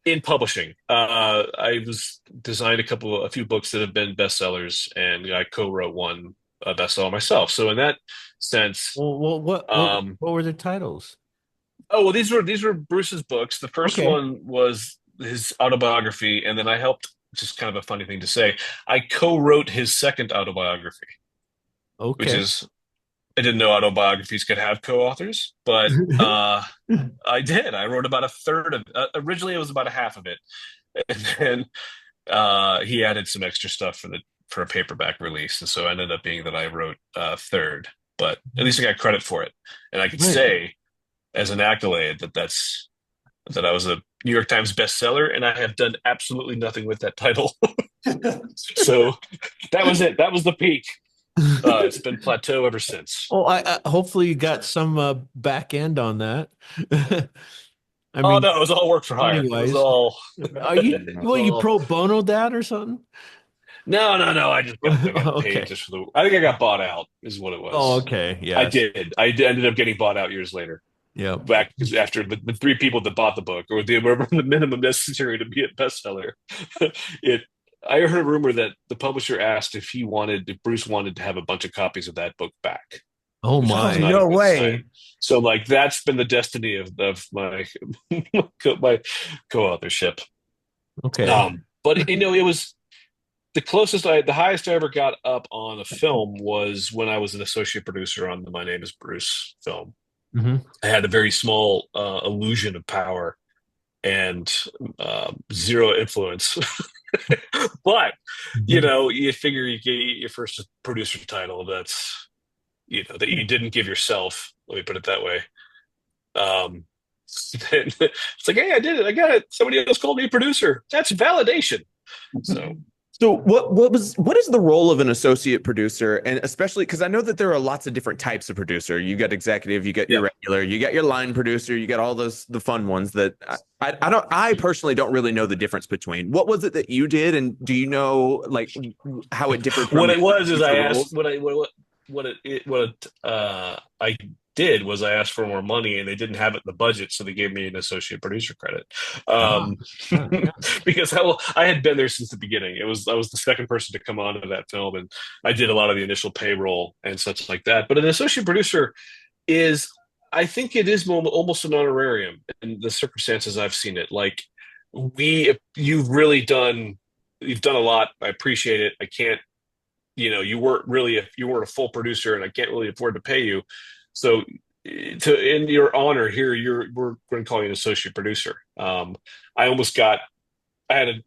In publishing, I was designed a few books that have been bestsellers, and I co-wrote one bestseller myself. So in that sense, what were the titles? oh well, these were Bruce's books. The first Okay. one was his autobiography, and then I helped. Just kind of a funny thing to say, I co-wrote his second autobiography, which Okay. is, I didn't know autobiographies could have co-authors, but I did. I wrote about a third of. Originally, it was about a half of it, and then he added some extra stuff for a paperback release, and so it ended up being that I wrote a third. But at least I got credit for it, and I could Right. say as an accolade that I was a New York Times bestseller, and I have done absolutely nothing with that title. So that was it. That was the peak. It's been plateau ever since. Oh, I hopefully you got some back end on that. I Oh mean, no, it was all work for hire. It was money-wise. all. Are you pro bono that or something? No. I just got paid Okay. just for the. I think I got bought out, is what it was. Oh, okay. Yeah. I did. Ended up getting bought out years later. Yeah. Back after the three people that bought the book, or the minimum necessary to be a bestseller. I heard a rumor that the publisher asked if Bruce wanted to have a bunch of copies of that book back. Oh Which was my. not a No good way. sign. So like that's been the destiny of my my co-authorship. Okay. But it was the highest I ever got up on a film was when I was an associate producer on the My Name is Bruce film. hmm I had a very small illusion of power and zero influence. But you figure you get your first producer title that's that you didn't give yourself. Let me put it that way. It's like, hey, I did it. I got it. Somebody else called me a producer. That's validation. So So what is the role of an associate producer? And especially because I know that there are lots of different types of producer. You got executive, you got your regular, you got your line producer, you got all the fun ones that I personally don't really know the difference between. What was it that you did, and do you know like how it differed from What it was is I roles? asked I did was I asked for more money and they didn't have it in the budget, so they gave me an associate producer credit. Because I had been there since the beginning. I was the second person to come onto that film, and I did a lot of the initial payroll and such like that. But an associate producer is, I think it is almost an honorarium in the circumstances I've seen it. Like you've done a lot. I appreciate it. I can't, you weren't a full producer, and I can't really afford to pay you. So, in your honor here, we're going to call you an associate producer. I had an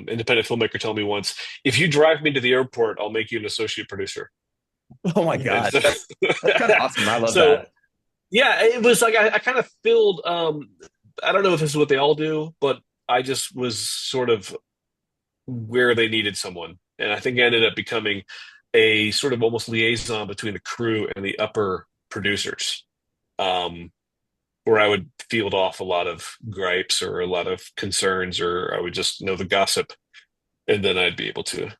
independent filmmaker tell me once, if you drive me to the airport, I'll make you an associate producer. Oh my God, So, that's kind of awesome. I love so, that. yeah, it was like I kind of filled. I don't know if this is what they all do, but I just was sort of where they needed someone, and I think I ended up becoming a sort of almost liaison between the crew and the upper producers, where I would field off a lot of gripes or a lot of concerns, or I would just know the gossip, and then I'd be able to.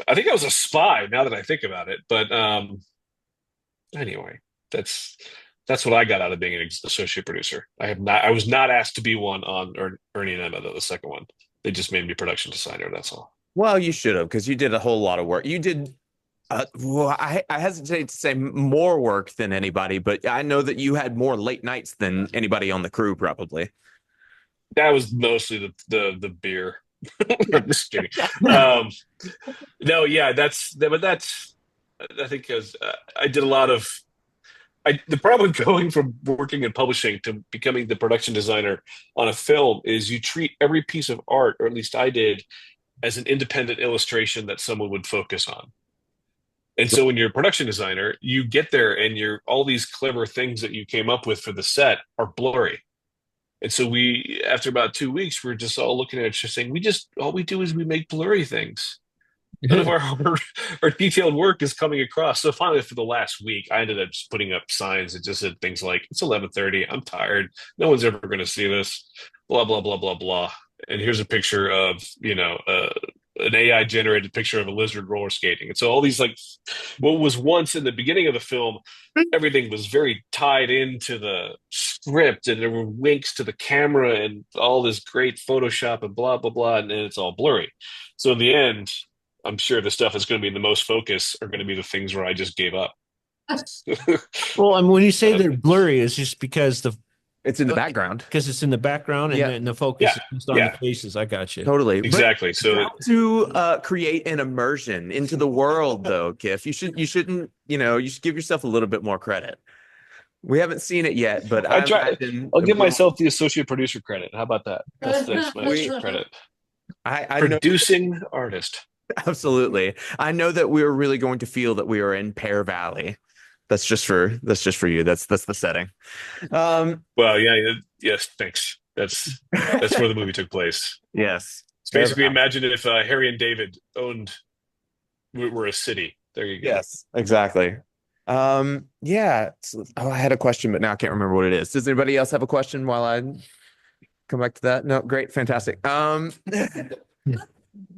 I think I was a spy now that I think about it, but anyway, that's what I got out of being an associate producer. I was not asked to be one on Ernie and Emma, though, the second one. They just made me production designer. That's all. Well, you should have, because you did a whole lot of work. You did. Well, I hesitate to say more work than anybody, but I know that you had more late nights than anybody on the crew, probably. That was mostly the beer. I'm just kidding. No, yeah, but that's I think because I did a lot of. The problem with going from working in publishing to becoming the production designer on a film is you treat every piece of art, or at least I did, as an independent illustration that someone would focus on. And so when you're a production designer, you get there and all these clever things that you came up with for the set are blurry. And so after about 2 weeks, we're just all looking at each other saying, all we do is we make blurry things. None of our detailed work is coming across. So finally, for the last week, I ended up just putting up signs that just said things like, it's 11:30, I'm tired, no one's ever going to see this, blah, blah, blah, blah, blah. And here's a picture of, an AI generated picture of a lizard roller skating. And so all these, like, what was once in the beginning of the film, everything was very tied into the script, and there were winks to the camera and all this great Photoshop and blah, blah, blah. And then it's all blurry. So in the end, I'm sure the stuff that's going to be in the most focus are going to be the things where I just gave up. Well, I mean, when you say they're blurry, it's just because it's in the background. Because it's in the background, and then the focus is just on the faces. I got you. Totally. Exactly. So to create an immersion into the world, though, Kiff, you shouldn't, you should give yourself a little bit more credit. We haven't seen it yet, but I'll give myself the associate producer credit. How about that? That's my extra credit. I Producing artist. Absolutely. I know that we were really going to feel that we were in Pear Valley. That's just for you. That's the setting. Well, yes, thanks. That's where the movie took place. Yes. It's basically, imagine if Harry and David were a city. There you go. Yes, exactly. Yeah. I had a question, but now I can't remember what it is. Does anybody else have a question while I come back to that? No, great, fantastic.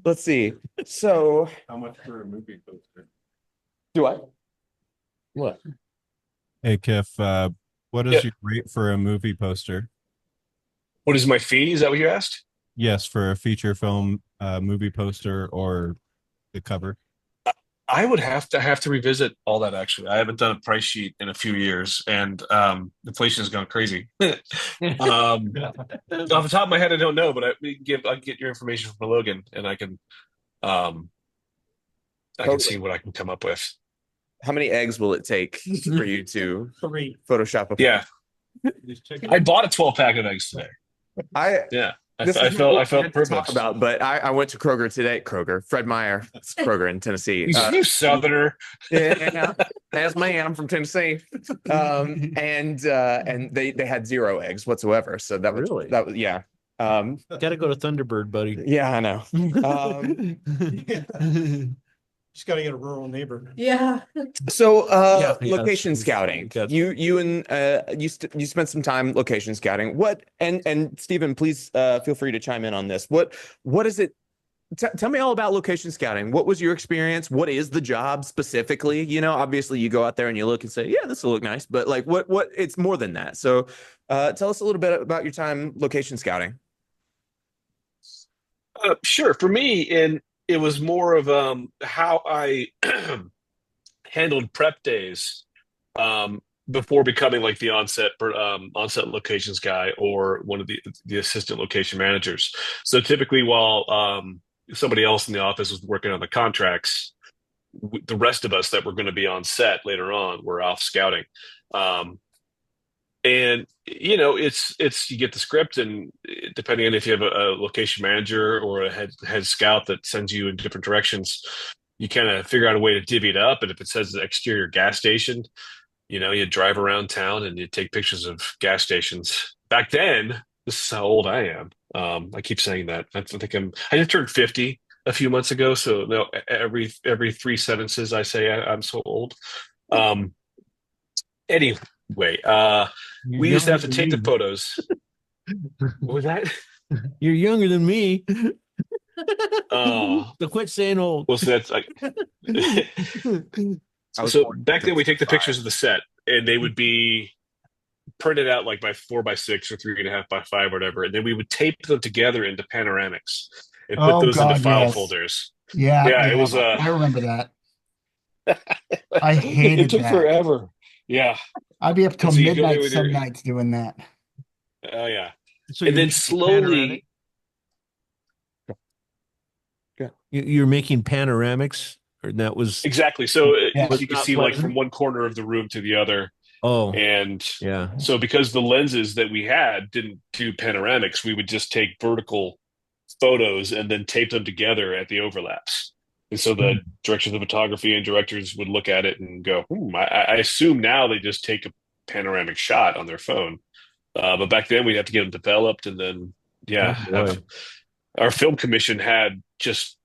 Let's see. So, how much for a movie poster? Do I? What? Hey, Kiff, what is your rate for a movie poster? What is my fee? Is that what you asked? Yes, for a feature film movie poster or the cover. I would have to revisit all that, actually. I haven't done a price sheet in a few years, and inflation has gone crazy. Off the top of my head, I don't know, but I'll get your information from Logan, and I can see what I can come up with. How many eggs will it take for you to Photoshop a Yeah. I bought a 12-pack of eggs today. I felt talk about, but I went to Kroger today. Fred Meyer, it's Kroger in Tennessee. You Southerner. Yeah, that's man. I'm from Tennessee. And they had 0 eggs whatsoever. So that was Gotta go to Thunderbird, buddy. Yeah, I know. Just gotta get a rural neighbor. Yeah. So, Yeah, location that's- scouting. that's- You and you spent some time location scouting. What and Stephen, please feel free to chime in on this. What is it? Tell me all about location scouting. What was your experience? What is the job specifically? You know, obviously you go out there and you look and say, yeah, this will look nice, but like what it's more than that. So, tell us a little bit about your time location scouting. Sure. For me, and it was more of how I handled prep days before becoming like the onset locations guy or one of the assistant location managers. So typically, while somebody else in the office was working on the contracts, the rest of us that were going to be on set later on were off scouting. And you know, it's you get the script, and depending on if you have a location manager or a head scout that sends you in different directions, you kind of figure out a way to divvy it up. And if it says the exterior gas station, you know, you drive around town and you take pictures of gas stations. Back then, this is how old I am. I keep saying that. I think I just turned 50 a few months ago, so now every 3 sentences I say I'm so old. Anyway, we used to have to take the photos. What was that? You're younger than me. Oh, So quit saying old. well, so that's like. So back then, we take the pictures of the set, and they would be printed out like by 4x6 or 3.5x5 or whatever, and then we would tape them together into panoramics and put those into file folders. Yeah, It was. I remember that. I hated it took that. forever. Yeah. I'd be up till And so you go there midnight with some your- nights doing that. Oh yeah. So And you're then making slowly, you're making panoramics, or that was exactly. So Yeah. you can Not see like pleasant. from one corner of the room to the other, oh and yeah. so because the lenses that we had didn't do panoramics, we would just take vertical photos and then tape them together at the overlaps. And so the directors of photography and directors would look at it and go, I assume now they just take a panoramic shot on their phone. But back then we'd have to get them developed, and then Oh, boy. our film commission had just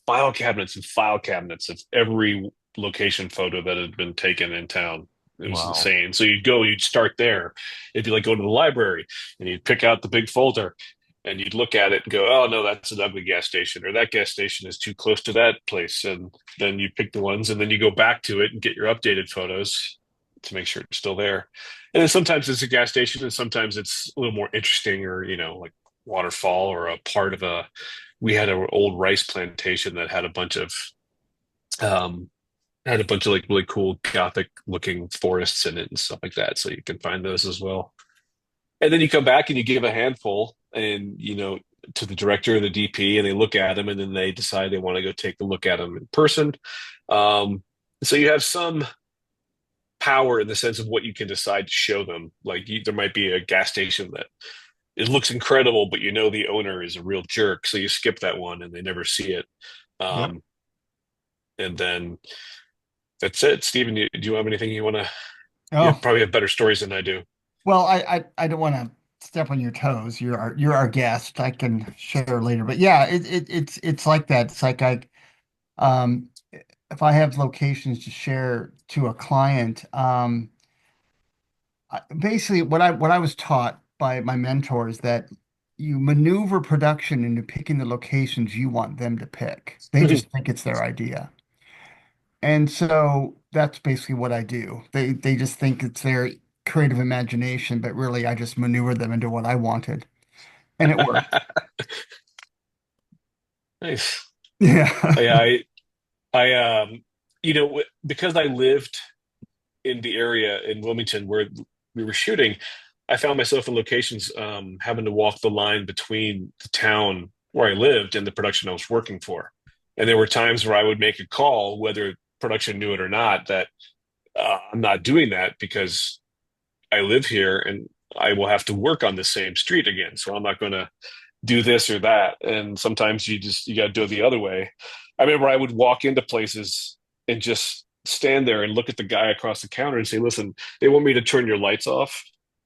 file cabinets and file cabinets of every location photo that had been taken in town. It was Wow. insane. So you'd start there. It'd be like going to the library, and you'd pick out the big folder, and you'd look at it and go, oh no, that's an ugly gas station, or that gas station is too close to that place. And then you pick the ones, and then you go back to it and get your updated photos to make sure it's still there. And then sometimes it's a gas station, and sometimes it's a little more interesting, or like waterfall, or a part of we had an old rice plantation that had a bunch of like really cool Gothic looking forests in it and stuff like that. So you can find those as well. And then you come back and you give a handful, and to the director or the DP, and they look at them, and then they decide they want to go take a look at them in person. So you have some power in the sense of what you can decide to show them. Like there might be a gas station that it looks incredible, but the owner is a real jerk, so you skip that one and they never see it. And then that's it. Steven, do you have anything you want to? Oh, You probably have better stories than I do. well, I don't want to step on your toes. You're our guest. I can share later, but yeah, it's like that. It's like if I have locations to share to a client, basically what I was taught by my mentors that you maneuver production into picking the locations you want them to pick. They just think it's their idea. And so that's basically what I do. They just think it's their creative imagination, but really I just maneuver them into what I wanted. And it worked. Nice. Yeah. Because I lived in the area in Wilmington where we were shooting, I found myself in locations having to walk the line between the town where I lived and the production I was working for. And there were times where I would make a call, whether production knew it or not, that I'm not doing that because I live here and I will have to work on the same street again. So I'm not going to do this or that. And sometimes you got to do it the other way. I remember I would walk into places and just stand there and look at the guy across the counter and say, listen, they want me to turn your lights off,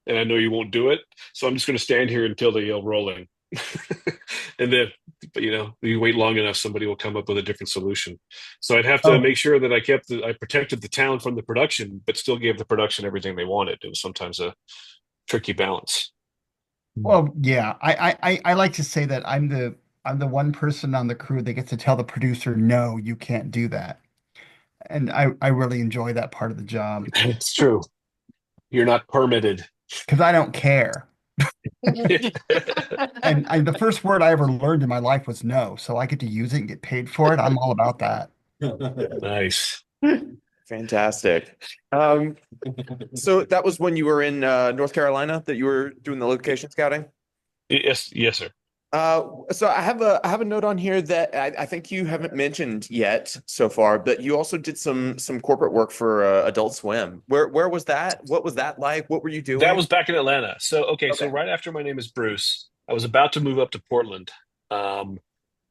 and I know you won't do it. So I'm just going to stand here until they yell rolling. And then, but you wait long enough, somebody will come up with a different solution. So I'd have to Oh. make sure that I protected the town from the production, but still gave the production everything they wanted. It was sometimes a tricky balance. Well, yeah, I like to say that I'm the one person on the crew that gets to tell the producer, no, you can't do that. And I really enjoy that part of the job It's true. You're not permitted. because I don't care. And the first word I ever learned in my life was no. So I get to use it and get paid for it. I'm all about that. Nice. Fantastic. So that was when you were in North Carolina that you were doing the location scouting? Yes, sir. So I have a note on here that I think you haven't mentioned yet so far, but you also did some corporate work for Adult Swim. Where was that? What was that like? What were you doing? That was back in Atlanta. So Okay. right after My Name is Bruce, I was about to move up to Portland,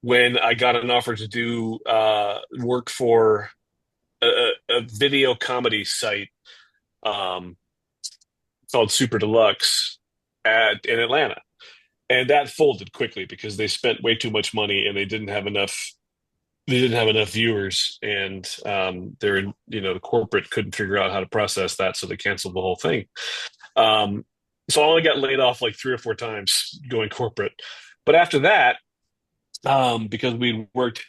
when I got an offer to do work for a video comedy site um, called Super Deluxe in Atlanta, and that folded quickly because they spent way too much money and they didn't have enough. They didn't have enough viewers, and the corporate couldn't figure out how to process that, so they canceled the whole thing. So I only got laid off like 3 or 4 times going corporate. But after that, because we worked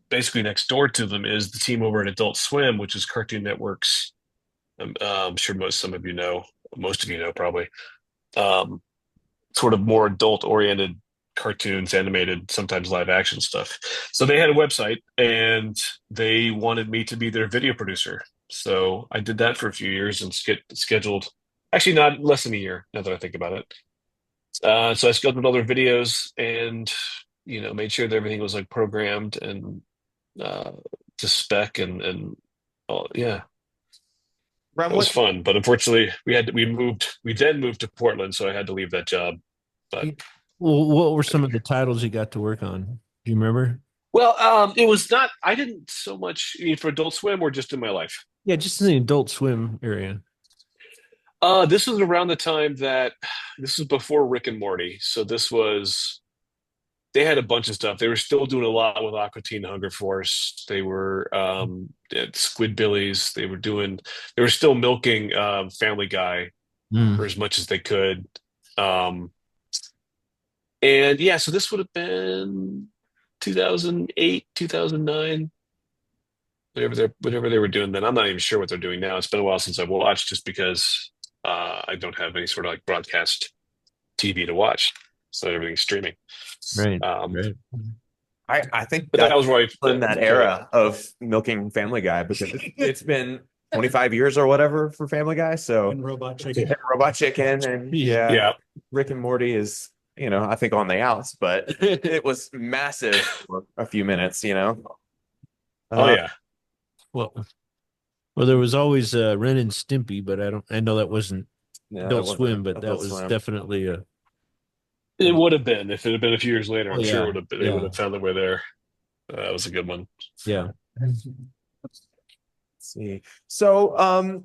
basically next door to them, is the team over at Adult Swim, which is Cartoon Network's. I'm sure most of you know probably. Sort of more adult-oriented cartoons, animated, sometimes live action stuff. So they had a website and they wanted me to be their video producer. So I did that for a few years and scheduled, actually not less than a year now that I think about it. So I scheduled all their videos and, made sure that everything was like programmed and to spec and yeah. Ron, It was fun, but unfortunately we then moved to Portland, so I had to leave that job. But Well, what were some of the titles you got to work on? Do you remember? well, it was not. I didn't so much for Adult Swim or just in my life. Yeah, just in the Adult Swim area. This was around the time that this was before Rick and Morty, so they had a bunch of stuff. They were still doing a lot with Aqua Teen Hunger Force. They were at Squidbillies. They were still milking Family Guy for as much as they could. And yeah, so this would have been 2008, 2009, whatever they were doing then. I'm not even sure what they're doing now. It's been a while since I've watched, just because I don't have any sort of like broadcast TV to watch, so everything's streaming. Right. Right. I think But that was right in that era of milking Family Guy, because it's been 25 years or whatever for Family Guy. So And Robot Chicken. Robot Chicken and Yeah. Rick and Morty is, I think on the outs, but it was massive for a few minutes, Oh yeah. Well, there was always Ren and Stimpy, but I know that wasn't Adult Swim, but that was definitely a. It would have been if it had been a few years later. I'm sure yeah, it would have been. They would have found their way there. That was a good one. Yeah. Let's see. So,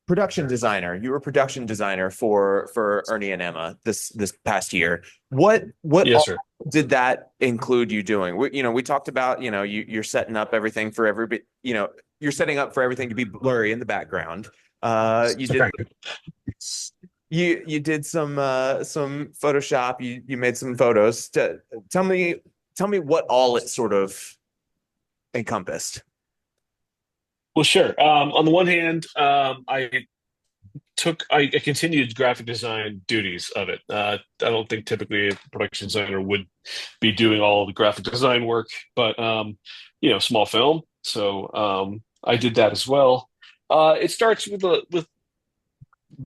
production designer. You were production designer for Ernie and Emma this past year. What Yes, sir. did that include you doing? We talked about, you're setting up everything for everybody, you're setting up for everything to be blurry in the background. You did you did some Photoshop, you made some photos. Tell me what all it sort of encompassed. Well, sure. On the one hand, I continued graphic design duties of it. I don't think typically a production designer would be doing all the graphic design work, but small film. So I did that as well. It starts with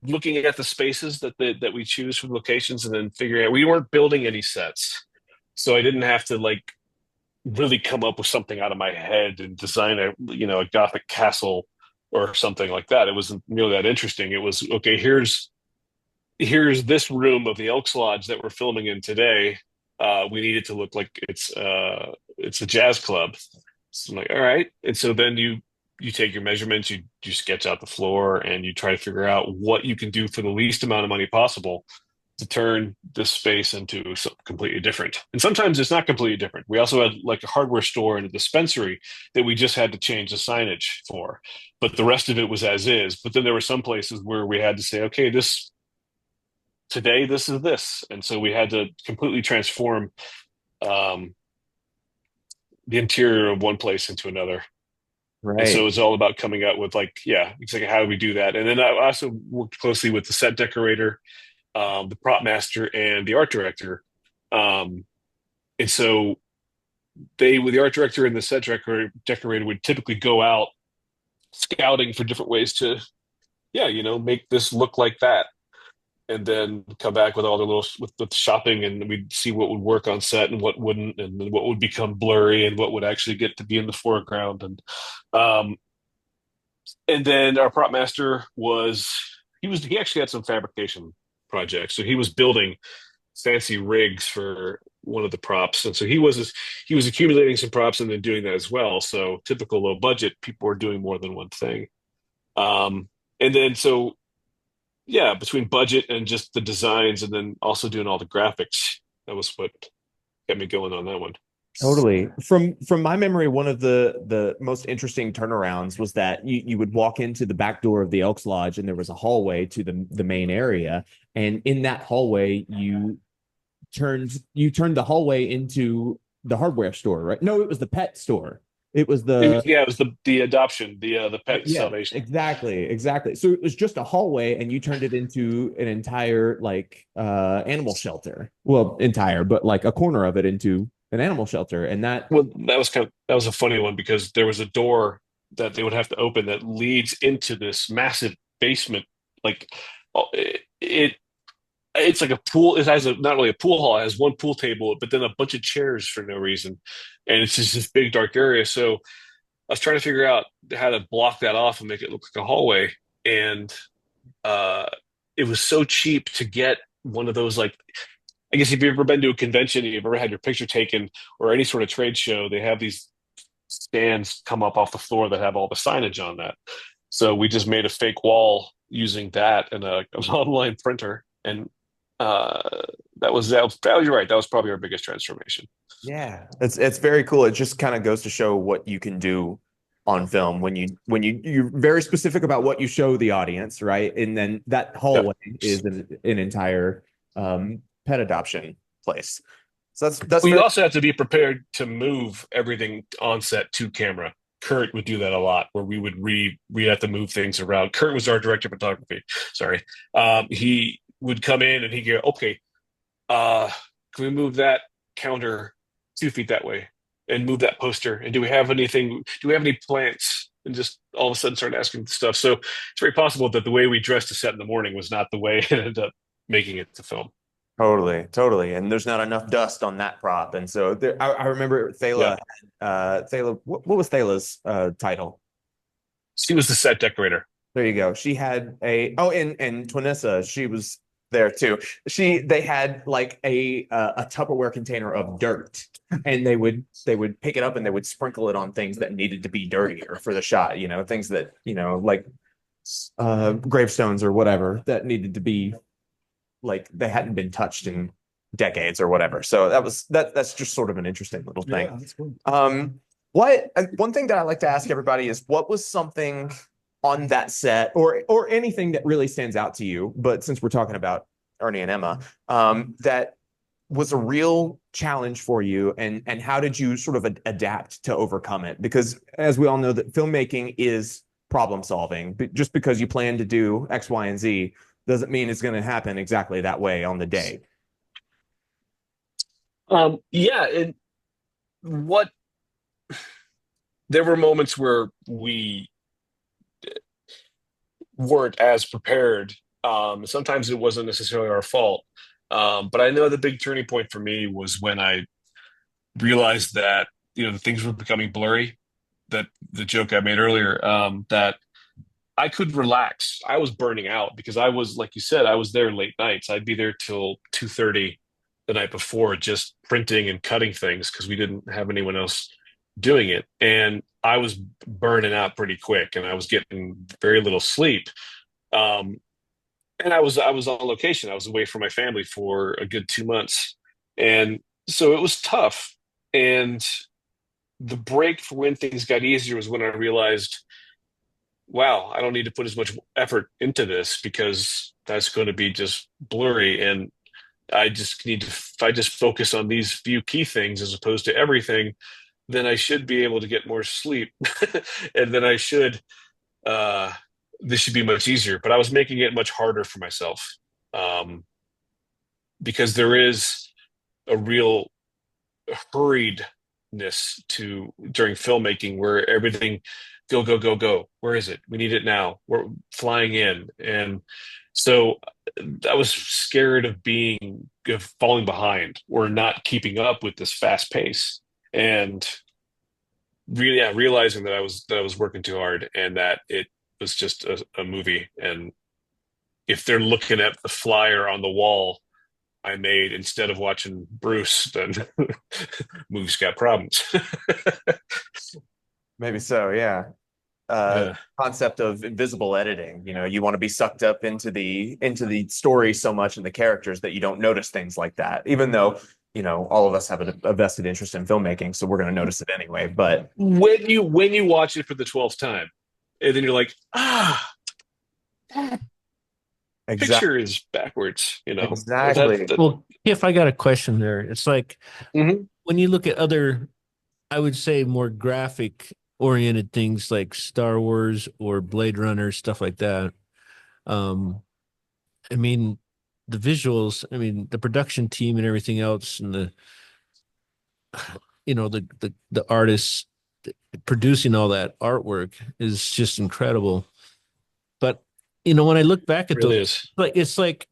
looking at the spaces that we choose for locations, and then figuring out we weren't building any sets, so I didn't have to like really come up with something out of my head and design a Gothic castle or something like that. It wasn't really that interesting. It was, okay, here's this room of the Elks Lodge that we're filming in today. We need it to look like it's a jazz club. So I'm like, all right. And so then you take your measurements, you sketch out the floor, and you try to figure out what you can do for the least amount of money possible to turn this space into something completely different. And sometimes it's not completely different. We also had like a hardware store and a dispensary that we just had to change the signage for, but the rest of it was as is. But then there were some places where we had to say, okay, this today, this is this. And so we had to completely transform um, the interior of one place into another. And so Right. it's all about coming up with like, yeah, exactly how do we do that? And then I also worked closely with the set decorator, the prop master, and the art director. Um, and so with the art director and the set decorator would typically go out scouting for different ways to, yeah, make this look like that. And then come back with all the little with shopping, and we'd see what would work on set and what wouldn't, and then what would become blurry and what would actually get to be in the foreground. Um, and then our prop master he actually had some fabrication projects, so he was building fancy rigs for one of the props, and so he was accumulating some props and then doing that as well. So typical low budget, people were doing more than one thing. And then so yeah, between budget and just the designs, and then also doing all the graphics, that was what kept me going on that one. Totally. From my memory, one of the most interesting turnarounds was that you would walk into the back door of the Elks Lodge and there was a hallway to the main area. And in that hallway, you turned the hallway into the hardware store, right? No, it was the pet store. It was It was the adoption, the pet yeah, salvation. exactly. So it was just a hallway and you turned it into an entire like animal shelter. Well, entire, but like a corner of it into an animal shelter. And that Well, that was a funny one because there was a door that they would have to open that leads into this massive basement. Like it it's like a pool. It has not really a pool hall. It has one pool table, but then a bunch of chairs for no reason, and it's just this big dark area. So I was trying to figure out how to block that off and make it look like a hallway. And uh, it was so cheap to get one of those, like, I guess if you've ever been to a convention, you've ever had your picture taken or any sort of trade show, they have these stands come up off the floor that have all the signage on that. So we just made a fake wall using that and an online printer. And uh, you're right. That was probably our biggest transformation. yeah, it's very cool. It just kind of goes to show what you can do on film when you're very specific about what you show the audience, right? And then that Yep. hallway is an entire pet adoption place. So that's We very also have to be prepared to move everything on set to camera. Kurt would do that a lot, where we have to move things around. Kurt was our director of photography. Sorry, he would come in and he'd go, "Okay, can we move that counter 2 feet that way and move that poster? And do we have anything? Do we have any plants?" And just all of a sudden start asking stuff. So it's very possible that the way we dressed to set in the morning was not the way it ended up making it to film. totally. And there's not enough dust on that prop. And so I remember Yeah, Thala, what was Thala's title? she was the set decorator. There you go. She had and Twanessa, she was there too. They had like a Tupperware container of dirt, and they would pick it up and they would sprinkle it on things that needed to be dirtier for the shot. Things that like gravestones or whatever that needed to be like they hadn't been touched in decades or whatever. So that's just sort of an interesting little thing. Yeah, that's cool. One thing that I like to ask everybody is what was something on that set or anything that really stands out to you, but since we're talking about Ernie and Emma, that was a real challenge for you, and how did you sort of adapt to overcome it? Because as we all know, that filmmaking is problem solving. But just because you plan to do X, Y, and Z doesn't mean it's going to happen exactly that way on the day. Yeah, and what there were moments where we weren't as prepared. Sometimes it wasn't necessarily our fault. But I know the big turning point for me was when I realized that, the things were becoming blurry. That the joke I made earlier, that I could relax. I was burning out because I was, like you said, I was there late nights. I'd be there till 2:30 the night before, just printing and cutting things because we didn't have anyone else doing it. And I was burning out pretty quick and I was getting very little sleep. Um, and I was on location. I was away from my family for a good 2 months, and so it was tough. And the break for when things got easier was when I realized, wow, I don't need to put as much effort into this because that's going to be just blurry. And I just need to, if I just focus on these few key things as opposed to everything, then I should be able to get more sleep. And then I should, uh, this should be much easier. But I was making it much harder for myself, um, because there is a real hurriedness to during filmmaking where everything go go go go, where is it, we need it now, we're flying in. And so I was scared of falling behind or not keeping up with this fast pace, and really, yeah, realizing that I was working too hard and that it was just a movie. And if they're looking at the flyer on the wall I made instead of watching Bruce, then movie's got problems. Maybe so, yeah. Yeah. Concept of invisible editing. You want to be sucked up into the story so much and the characters that you don't notice things like that, even though all of us have a vested interest in filmmaking, so we're going to notice it anyway. But When you watch it for the 12th time, and then you're like, exactly, picture is backwards, exactly. Well, if I got a question there, it's like Mhm. when you look at other, I would say more graphic oriented things like Star Wars or Blade Runner, stuff like that. Um, I mean, the visuals, I mean, the production team and everything else, and the artists producing all that artwork is just incredible. But when I look back at Really those, is. it's like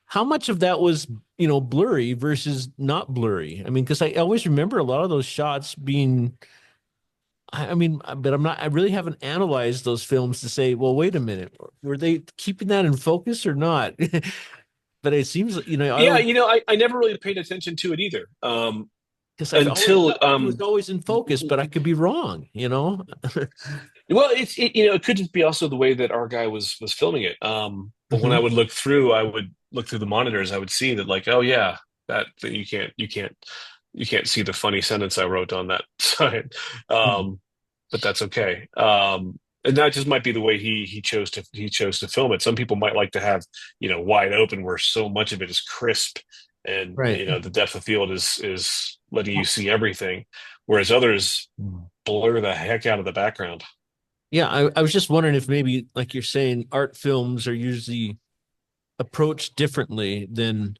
how much of that was blurry versus not blurry? I mean, because I always remember a lot of those shots being. I mean, but I really haven't analyzed those films to say, well, wait a minute, were they keeping that in focus or not? But it seems, Yeah, I never really paid attention to it either. because I've always Until thought it was always in focus, but I could be wrong, well, it could just be also the way that our guy was filming it. But when I would I would look through the monitors, I would see that, like, oh yeah, that you can't see the funny sentence I wrote on that side. But that's okay. And that just might be the way he chose to film it. Some people might like to have, wide open where so much of it is crisp, and Right. the depth of field is letting you see everything, whereas others blur the heck out of the background. Yeah, I was just wondering if maybe, like you're saying, art films are usually approached differently than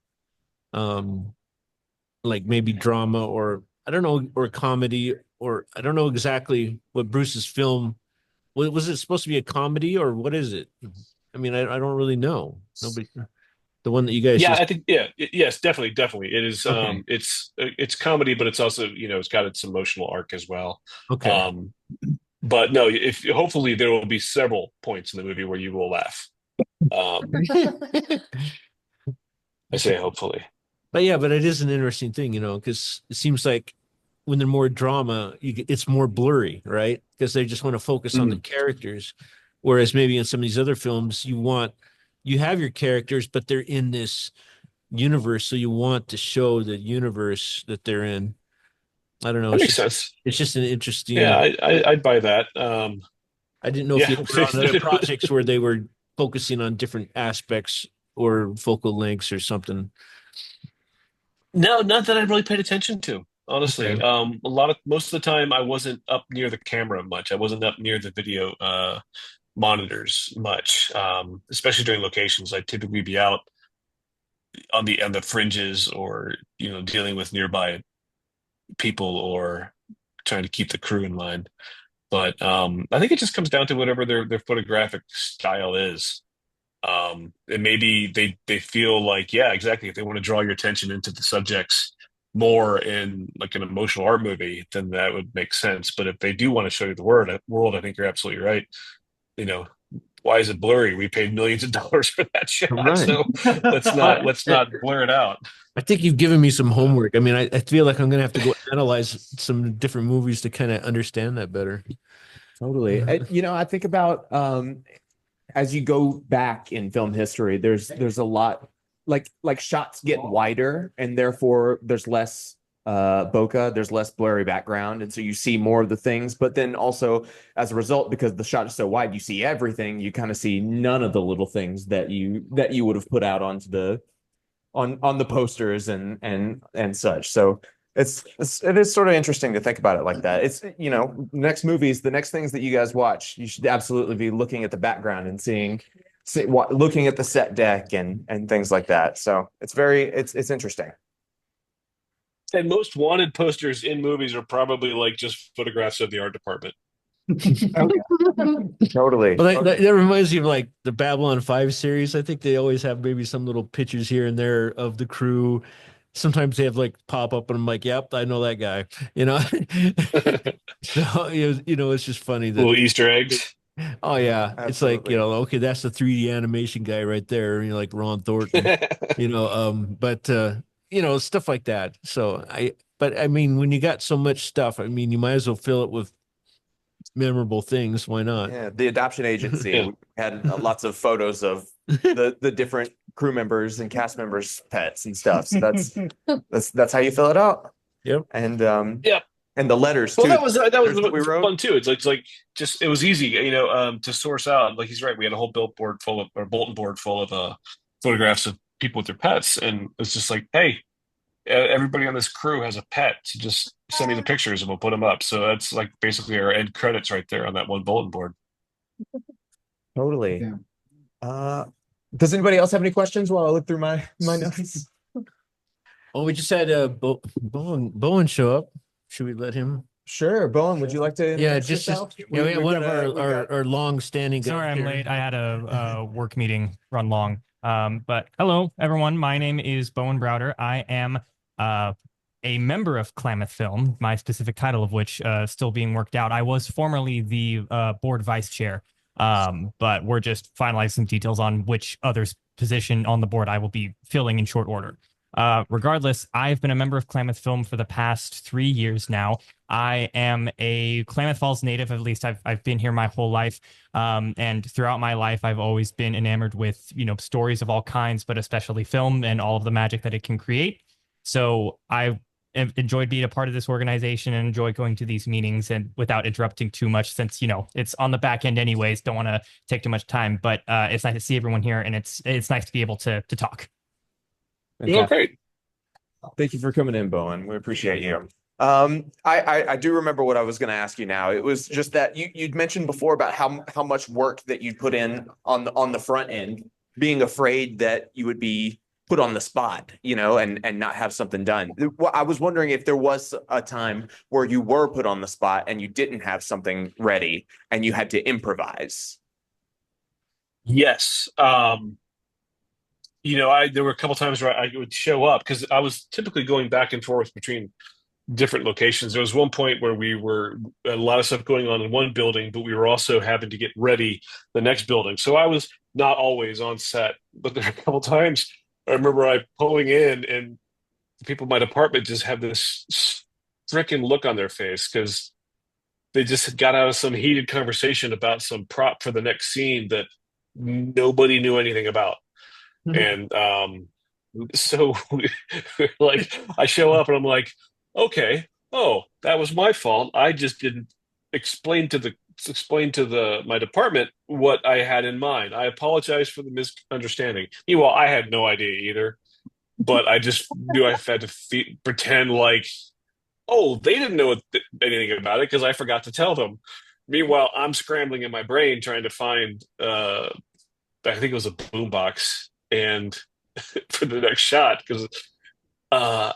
like maybe drama, or I don't know, or comedy, or I don't know exactly what Bruce's film was. It supposed to be a comedy, or what is it? I mean, I don't really know. Nobody, the one that you guys Yeah, just I think, yeah, yes, definitely. It is. Okay. It's comedy, but it's also, it's got its emotional arc as well. Okay. But no, if hopefully there will be several points in the movie where you will laugh. I say hopefully. But yeah, but it is an interesting thing, because it seems like when they're more drama, it's more blurry, right? Because they just want to focus on the characters. Whereas maybe in some of these other films, you have your characters, but they're in this universe, so you want to show the universe that they're in. I don't know. That makes sense. It's just an interesting. Yeah, I'd buy that. I didn't know if Yeah. you were on other projects where they were focusing on different aspects or focal lengths or something. No, not that I really paid attention to, honestly. Okay. Most of the time I wasn't up near the camera much. I wasn't up near the video monitors much. Especially during locations. I'd typically be out on the fringes, or dealing with nearby people, or trying to keep the crew in line. But I think it just comes down to whatever their photographic style is. And maybe they feel like, yeah, exactly. If they want to draw your attention into the subjects more in like an emotional art movie, then that would make sense. But if they do want to show you the world, I think you're absolutely right. Why is it blurry? We paid millions of dollars for that shot, Right. so let's not blur it out. I think you've given me some homework. I mean, I feel like I'm going to have to go analyze some different movies to kind of understand that better. Totally. I think about as you go back in film history, there's a lot like shots get wider and therefore there's less bokeh, there's less blurry background, and so you see more of the things. But then also as a result, because the shot is so wide, you see everything. You kind of see none of the little things that you would have put out onto the on the posters and such. So it is sort of interesting to think about it like that. It's, you know, next movies, the next things that you guys watch, you should absolutely be looking at the background and looking at the set deck and things like that. So it's interesting. And most wanted posters in movies are probably like just photographs of the art department. Totally. Well, that reminds me of like the Babylon 5 series. I think they always have maybe some little pictures here and there of the crew. Sometimes they have like pop up and I'm like, yep, I know that guy, you know. So it's just funny that Little Easter eggs. Oh yeah. Absolutely. It's like, okay, that's the 3D animation guy right there, like Ron Thornton, but stuff like that. So but I mean, when you got so much stuff, I mean, you might as well fill it with memorable things. Why not? Yeah, the adoption agency. Yeah. We had lots of photos of the different crew members and cast members' pets and stuff. So that's how you fill it out. Yep. And Yep. and the letters Well, too. that was We wrote. fun too. It's like just it was easy, to source out. Like he's right, we had a whole bulletin board full of photographs of people with their pets, and it's just like, hey, everybody on this crew has a pet, so just send me the pictures and we'll put them up. So that's like basically our end credits right there on that one bulletin board. Totally. Does anybody else have any questions while I look through my notes? Oh, we just had Bowen show up. Should we let him? Sure, Bowen, would you like to? Yeah, introduce just yourself? we have one of our long-standing. Sorry, guys I'm here. late. I had a work meeting run long. But hello, everyone. My name is Bowen Browder. I am a member of Klamath Film, my specific title of which still being worked out. I was formerly the board vice chair, but we're just finalizing some details on which other's position on the board I will be filling in short order. Regardless, I've been a member of Klamath Film for the past 3 years now. I am a Klamath Falls native. At least I've been here my whole life. And throughout my life, I've always been enamored with, stories of all kinds, but especially film and all of the magic that it can create. So I enjoyed being a part of this organization and enjoy going to these meetings and without interrupting too much, since, it's on the back end anyways. Don't want to take too much time, but it's nice to see everyone here, and it's nice to be able to talk. Well, great. Thank you for coming in, Bowen. We appreciate you. I do remember what I was going to ask you now. It was just that you'd mentioned before about how much work that you'd put in on the front end, being afraid that you would be put on the spot, and not have something done. I was wondering if there was a time where you were put on the spot and you didn't have something ready and you had to improvise. Yes. There were a couple times where I would show up because I was typically going back and forth between different locations. There was one point where we were a lot of stuff going on in one building, but we were also having to get ready the next building. So I was not always on set, but there were a couple times I remember I pulling in and the people in my department just have this stricken look on their face because they just got out of some heated conversation about some prop for the next scene that nobody knew anything about. And so like I show up and I'm like, okay, that was my fault. I just didn't explain to my department what I had in mind. I apologize for the misunderstanding. Meanwhile, I had no idea either, but I just knew I had to pretend like, they didn't know anything about it because I forgot to tell them. Meanwhile, I'm scrambling in my brain trying to find, I think it was a boombox, and for the next shot, because the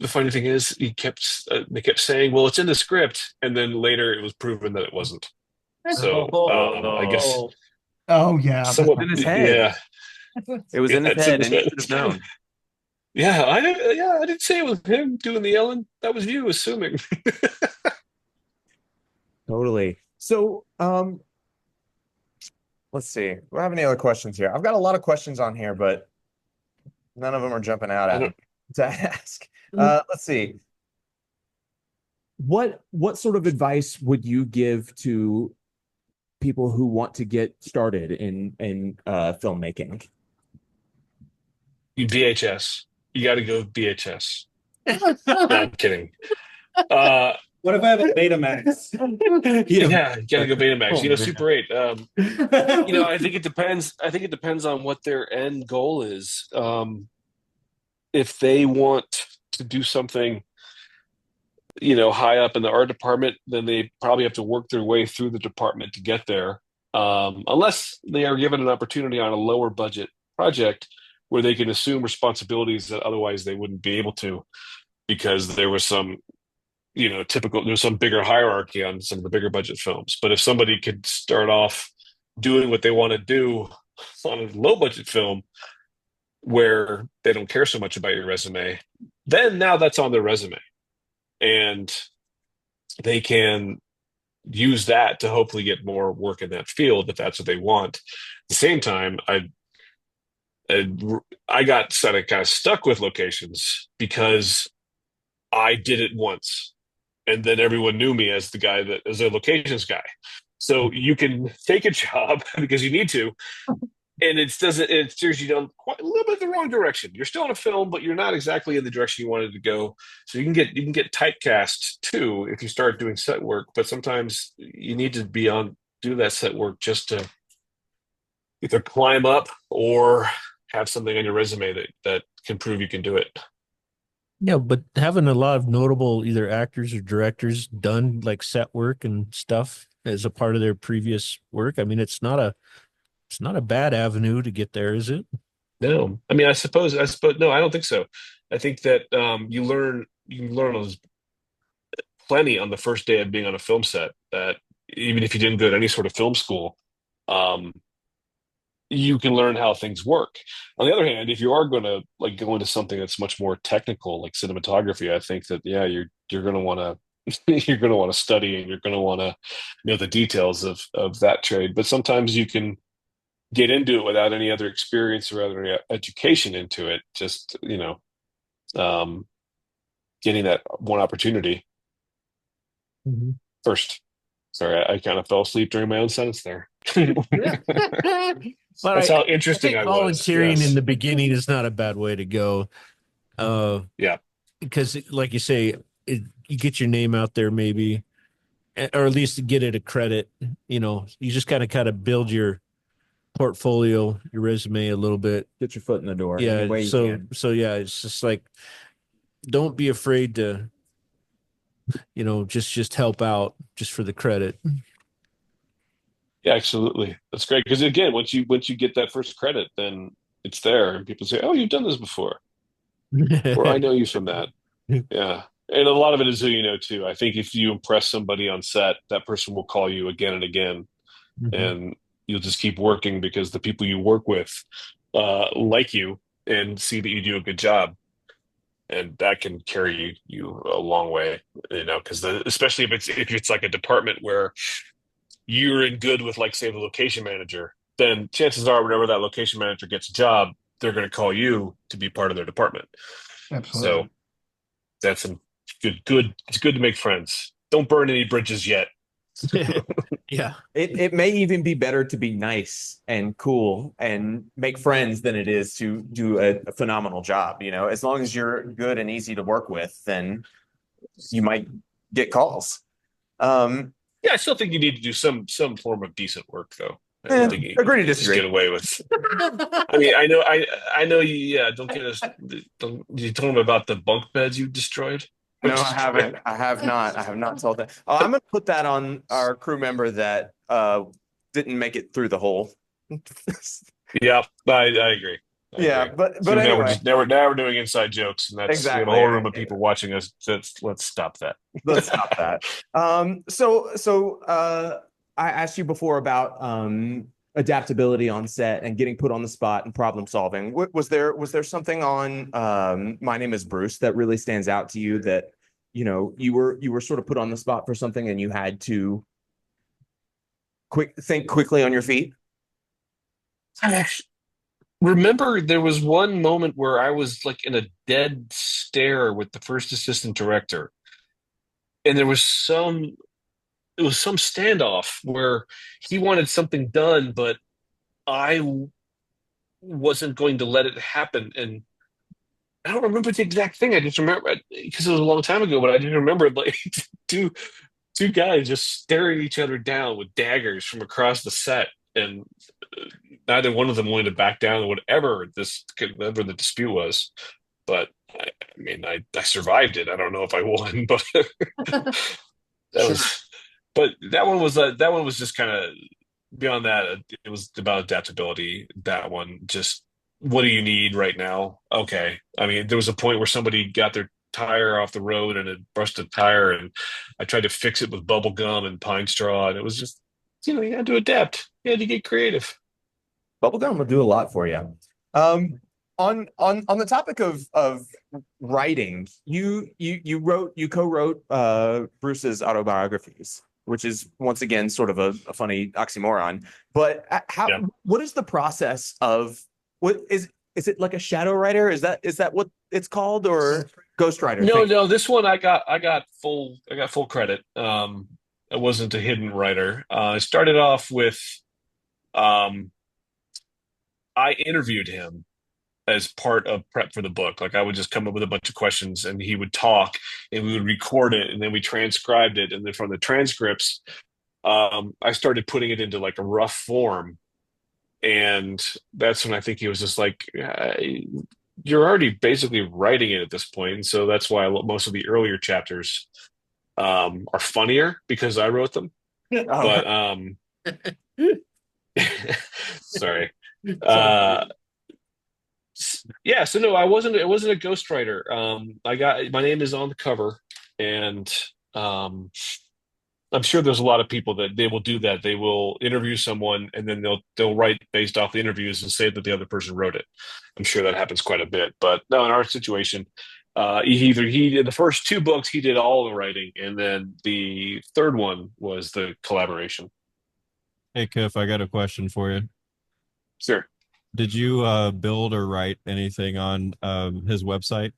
funny thing is, they kept saying, "Well, it's in the script," and then later it was proven that it wasn't. So I guess. Oh yeah, Somewhat in his head. Yeah, it was in his head, and he should have known. Yeah, I didn't say it was him doing the yelling. That was you assuming. Totally. So, let's see. Do I have any other questions here? I've got a lot of questions on here, but none of them are jumping out at me to ask. Let's see. What sort of advice would you give to people who want to get started in filmmaking? You VHS. You got to go VHS. No, I'm kidding. What if I have a Betamax? Yeah, you got to go Betamax. Oh, Super 8. I think it depends. I think it depends on what their end goal is. If they want to do something, high up in the art department, then they probably have to work their way through the department to get there. Unless they are given an opportunity on a lower budget project where they can assume responsibilities that otherwise they wouldn't be able to, because there was some, there's some bigger hierarchy on some of the bigger budget films. But if somebody could start off doing what they want to do on a low budget film where they don't care so much about your resume, then now that's on their resume. And they can use that to hopefully get more work in that field if that's what they want. At the same time, I got kind of stuck with locations because I did it once, and then everyone knew me as the guy that as a locations guy. So you can take a job because you need to, and it steers you down quite a little bit the wrong direction. You're still in a film, but you're not exactly in the direction you wanted to go. So you can get typecast too if you start doing set work. But sometimes you need to do that set work just to either climb up or have something on your resume that can prove you can do it. Yeah, but having a lot of notable either actors or directors done like set work and stuff as a part of their previous work, I mean, it's not a bad avenue to get there, is it? No, I mean, I suppose no, I don't think so. I think that you learn plenty on the first day of being on a film set, that even if you didn't go to any sort of film school, you can learn how things work. On the other hand, if you are going to go into something that's much more technical, like cinematography, I think that you're going to want to you're going to want to study, and you're going to want to know the details of that trade. But sometimes you can get into it without any other experience or other education into it. Just getting that one opportunity first. Sorry, I kind of fell asleep during my own sentence there. That's how interesting I was. Volunteering in the beginning is not a bad way to go. Yeah, because like you say, you get your name out there, maybe, or at least get it a credit. You just kind of build your portfolio, your resume a little bit. Get your foot in the door. Yeah. So yeah, it's just like, don't be afraid to, just help out just for the credit. Yeah, absolutely. That's great. Because again, once you get that first credit, then it's there, and people say, "Oh, you've done this before," or "I know you from that." Yeah, and a lot of it is who you know too. I think if you impress somebody on set, that person will call you again and again, and you'll just keep working because the people you work with like you and see that you do a good job, and that can carry you a long way. Because especially if it's like a department where you're in good with, like, say, the location manager, then chances are whenever that location manager gets a job, they're going to call you to be part of their department. Absolutely. So that's good. It's good to make friends. Don't burn any bridges yet. Yeah. It may even be better to be nice and cool and make friends than it is to do a phenomenal job. As long as you're good and easy to work with, then you might get calls. Yeah, I still think you need to do some form of decent work, though. I don't think you agree to just disagree. get away with. I mean, I know you. Yeah, don't get us. You told them about the bunk beds you destroyed. No, I haven't. I have not told that. I'm going to put that on our crew member that didn't make it through the hole. Yeah, I agree. I agree. But So anyway. now we're doing inside jokes, and that's Exactly. a whole room of people watching us. Let's stop that. Let's stop that. So I asked you before about adaptability on set and getting put on the spot and problem solving. Was there something on My Name is Bruce that really stands out to you that you were sort of put on the spot for something and you had to think quickly on your feet? Remember, there was one moment where I was like in a dead stare with the first assistant director, and there was some it was some standoff where he wanted something done, but I wasn't going to let it happen. And I don't remember the exact thing. I just remember because it was a long time ago, but I just remember like two two guys just staring each other down with daggers from across the set, and neither one of them wanted to back down or whatever the dispute was. But I mean, I survived it. I don't know if I won, but that was. But that one was just kind of beyond that. It was about adaptability. That one just what do you need right now? Okay. I mean, there was a point where somebody got their tire off the road and it brushed a tire, and I tried to fix it with bubble gum and pine straw, and it was just you had to adapt. You had to get creative. Bubblegum will do a lot for you. On the topic of writing, you co-wrote Bruce's autobiographies, which is once again sort of a funny oxymoron. But what is the process of what is it like a shadow writer? Is that what it's called, or ghostwriter? No, this one I got full credit. It wasn't a hidden writer. I started off with I interviewed him as part of prep for the book. Like I would just come up with a bunch of questions and he would talk and we would record it and then we transcribed it. And then from the transcripts, I started putting it into like a rough form. And that's when I think he was just like, you're already basically writing it at this point. And so that's why most of the earlier chapters are funnier because I wrote them. But sorry. Yeah, so no, it wasn't a ghostwriter. My name is on the cover, and I'm sure there's a lot of people that they will do that. They will interview someone and then they'll write based off the interviews and say that the other person wrote it. I'm sure that happens quite a bit. But no, in our situation, he did the first two books, he did all the writing, and then the third one was the collaboration. Hey, Kiff, I got a question for you. Sure. Did you build or write anything on his website,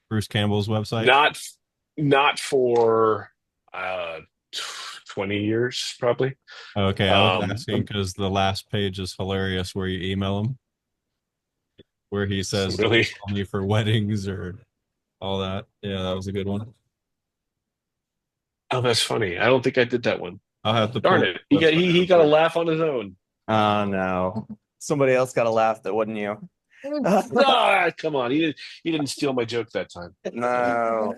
Bruce Campbell's website? Not for 20 years, probably. Okay, I was asking because the last page is hilarious where you email him, where he says, really? Call me for weddings or all that. Yeah, that was a good one. Oh, that's funny. I don't think I did that one. I'll have to darn it. He got a laugh on his own. Oh no. Somebody else got a laugh that wasn't you. Come on. He didn't steal my joke that time. No.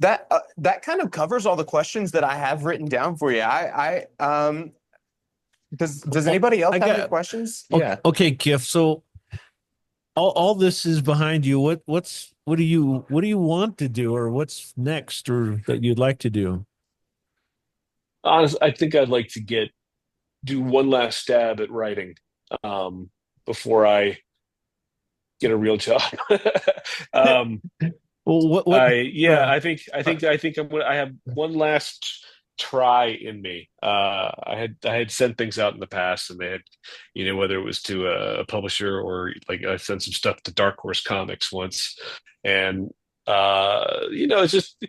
That kind of covers all the questions that I have written down for you. Does anybody else have any questions? Yeah. Okay, Kiff. So all this is behind you. What do you want to do, or what's next, or that you'd like to do? Honestly, I think I'd like to do one last stab at writing before I get a real job. Well, I think I have one last try in me. I had sent things out in the past, and they had, whether it was to a publisher or like I sent some stuff to Dark Horse Comics once, and it's just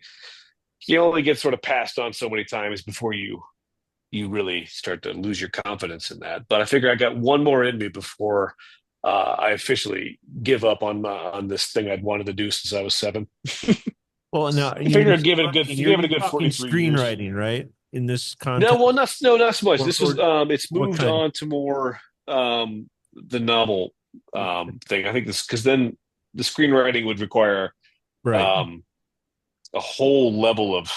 you only get sort of passed on so many times before you really start to lose your confidence in that. But I figure I got one more in me before I officially give up on this thing I'd wanted to do since I was 7. Well, now I figured I'd give it a good 43 screenwriting, years. right? In this context. No, well, not so much. This was it's moved on to more the novel thing. I think this because then the screenwriting would require a whole level of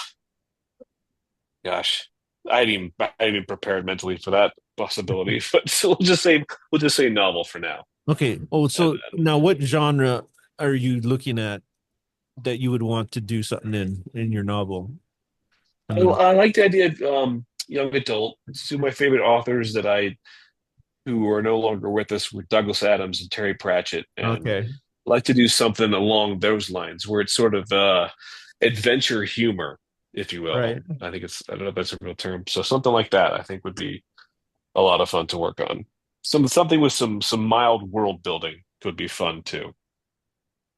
gosh. I hadn't even prepared mentally for that possibility, but so we'll just say novel for now. Okay. Oh, so now what genre are you looking at that you would want to do something in your novel? I like the idea of young adult. Two of my favorite authors who are no longer with us were Douglas Adams and Terry Pratchett. And okay. I'd like to do something along those lines where it's sort of adventure humor, if you will. Right. I don't know if that's a real term. So something like that I think would be a lot of fun to work on. Something with some mild world building would be fun too.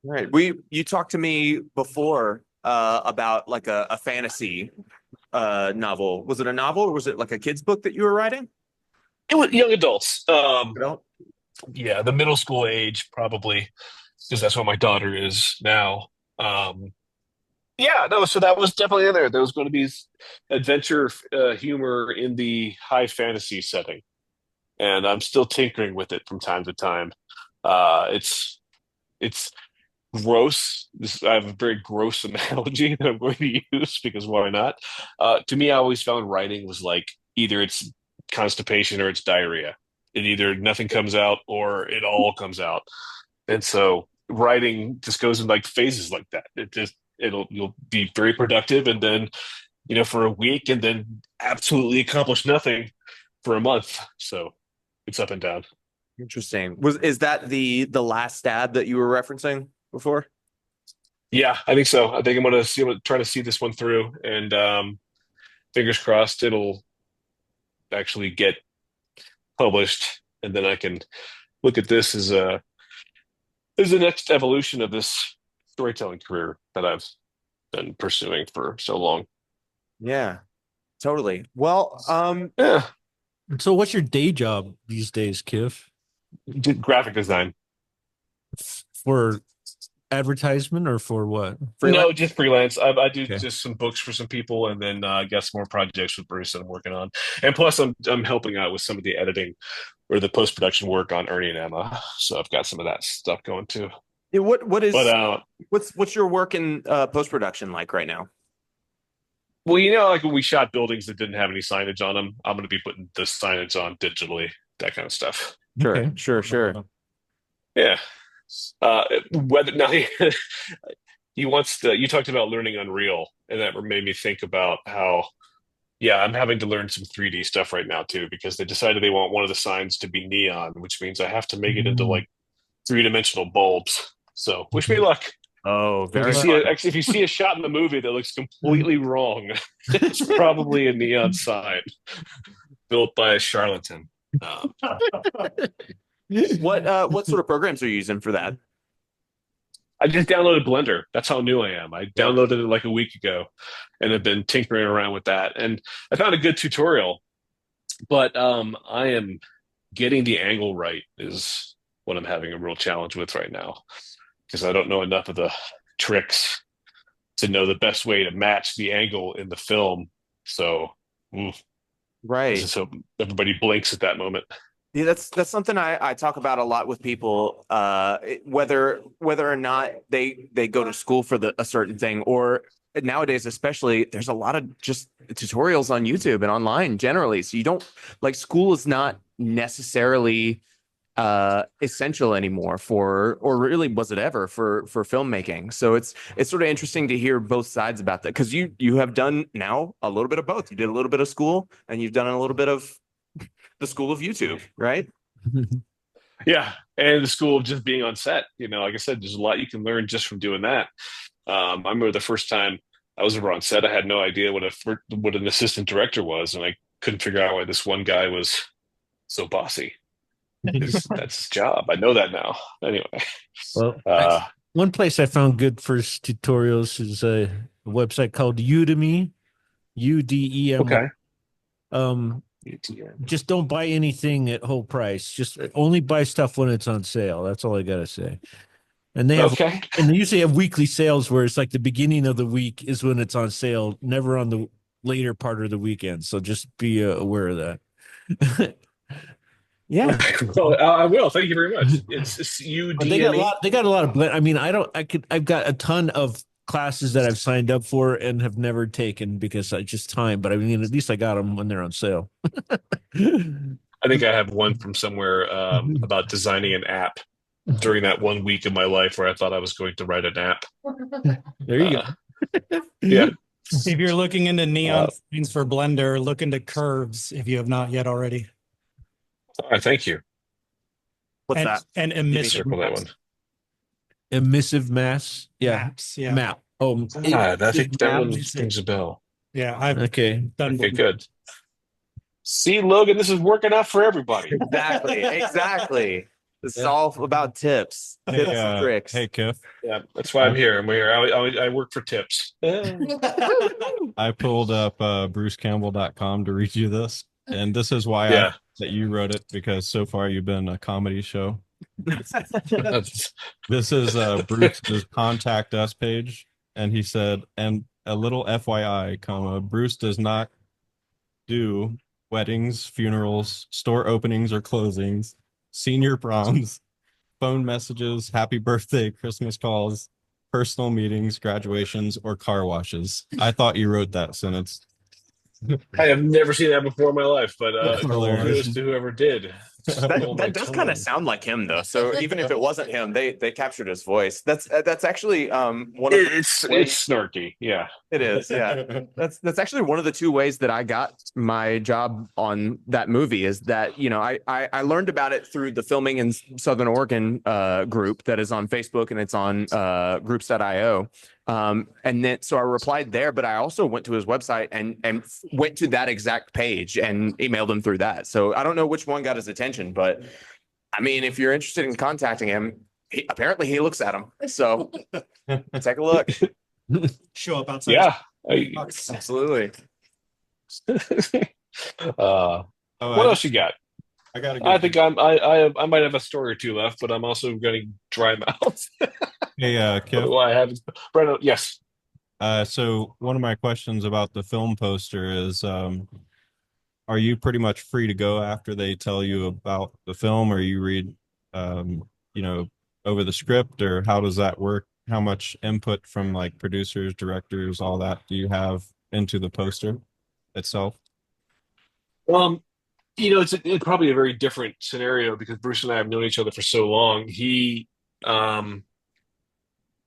Right. You talked to me before about like a fantasy novel. Was it a novel or was it like a kid's book that you were writing? It was young adults. Adult? Yeah, the middle school age probably, because that's what my daughter is now. Um, yeah, no, so that was definitely in there. There was going to be adventure humor in the high fantasy setting, and I'm still tinkering with it from time to time. It's gross. I have a very gross analogy that I'm going to use because why not? To me, I always found writing was like either it's constipation or it's diarrhea. It either nothing comes out or it all comes out. And so writing just goes in like phases like that. You'll be very productive and then, for a week and then absolutely accomplish nothing for a month. So it's up and down. Interesting. Is that the last stab that you were referencing before? Yeah, I think so. I think I'm try to see this one through and fingers crossed it'll actually get published and then I can look at this as the next evolution of this storytelling career that I've been pursuing for so long. Yeah, totally. Well, Yeah, So what's your day job these days, Kiff? graphic design. For advertisement or for what? No, just freelance. I do Okay. just some books for some people, and then I got some more projects with Bruce that I'm working on. And plus, I'm helping out with some of the editing or the post production work on Ernie and Emma. So I've got some of that stuff going too. Yeah, But what's your work in post production like right now? well, like when we shot buildings that didn't have any signage on them, I'm going to be putting the signage on digitally, that kind of stuff. Sure, Okay. sure. Yeah. Whether now he wants to. You talked about learning Unreal, and that made me think about how, yeah, I'm having to learn some 3D stuff right now too because they decided they want one of the signs to be neon, which means I have to make it into like 3-dimensional bulbs. So wish me luck. Oh, very If you see a shot in the movie that looks completely wrong, it's probably a neon sign built by a charlatan. What sort of programs are you using for that? I just downloaded Blender. That's how new I am. I downloaded it like a week ago and have been tinkering around with that. And I found a good tutorial, but I am getting the angle right is what I'm having a real challenge with right now because I don't know enough of the tricks to know the best way to match the angle in the film. So, Right. I just hope everybody blinks at that moment. Yeah, that's something I talk about a lot with people, whether or not they go to school for a certain thing, or nowadays especially, there's a lot of just tutorials on YouTube and online generally. So you don't like school is not necessarily essential anymore or really was it ever for filmmaking. So it's sort of interesting to hear both sides about that because you have done now a little bit of both. You did a little bit of school and you've done a little bit of the school of YouTube, right? Yeah, and the school of just being on set. Like I said, there's a lot you can learn just from doing that. I remember the first time I was ever on set, I had no idea what an assistant director was, and I couldn't figure out why this one guy was so bossy. That's his job. I know that now. Anyway, well, one place I found good for tutorials is a website called Udemy, UDEM. Okay. Just don't buy anything at whole price. Just only buy stuff when it's on sale. That's all I gotta say. And they usually have weekly sales where it's like the beginning of the week is when it's on sale, never on the later part of the weekend. So just be aware of that. Yeah. Well, I will. Thank you very much. It's UDME. They got a lot of blend. I mean, I've got a ton of classes that I've signed up for and have never taken because I just time, but I mean, at least I got them when they're on sale. I think I have one from somewhere about designing an app during that 1 week of my life where I thought I was going to write an app. There you go. Yeah. If you're looking into neon signs for Blender, look into curves if you have not yet already. All right, thank you. What's that? And emissive Circle that one. Emissive mass. Yeah. maps. Yeah. Map. Oh, I think that one maps. rings a bell. Yeah. I've okay. done Okay, good. See, Logan, this is working out for everybody. Exactly. This is all about tips, tips and tricks. Hey, Kiff. Yeah, that's why I'm here. I'm here. I work for tips. I pulled up brucecampbell.com to read you this, and this is why Yeah. that you wrote it, because so far you've been a comedy show. This is Bruce's contact us page, and he said, and a little FYI, comma, Bruce does not do weddings, funerals, store openings or closings, senior proms, phone messages, happy birthday, Christmas calls, personal meetings, graduations, or car washes. I thought you wrote that sentence. I have never seen that before in my life, but Hilarious. kudos to whoever did. That does kind of sound like him, though. So even if it wasn't him, they captured his voice. That's actually one of It's snarky. Yeah, it is. Yeah, that's actually one of the two ways that I got my job on that movie. Is that, you know, I learned about it through the Filming in Southern Oregon group that is on Facebook, and it's on groups.io. And then so I replied there, but I also went to his website and went to that exact page and emailed him through that. So I don't know which one got his attention, but I mean, if you're interested in contacting him, apparently he looks at them. So take a look. Show up outside. yeah. Absolutely. What else you got? I got. I think I might have a story or two left, but I'm also getting dry mouth. Hey, Kiff. I haven't. Brenda, yes. So one of my questions about the film poster is, are you pretty much free to go after they tell you about the film, or you read, you know, over the script, or how does that work? How much input from like producers, directors, all that do you have into the poster itself? You know, it's probably a very different scenario because Bruce and I have known each other for so long. He, you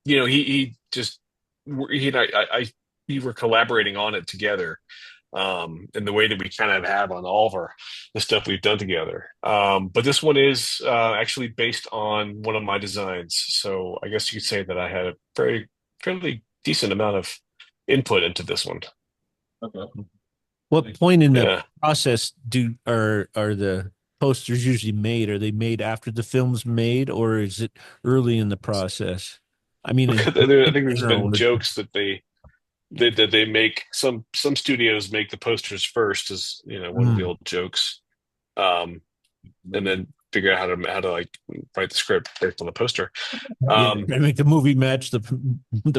know, he just he and we were collaborating on it together, in the way that we kind of have on all of the stuff we've done together. But this one is actually based on one of my designs, so I guess you could say that I had a fairly decent amount of input into this one. Okay. What point in the Yeah. process are the posters usually made? Are they made after the film's made, or is it early in the process? I mean, I think there's been jokes that they make some studios make the posters first, as you know, one of the old jokes, and then figure out how to like write the script based on the poster. Make the movie match the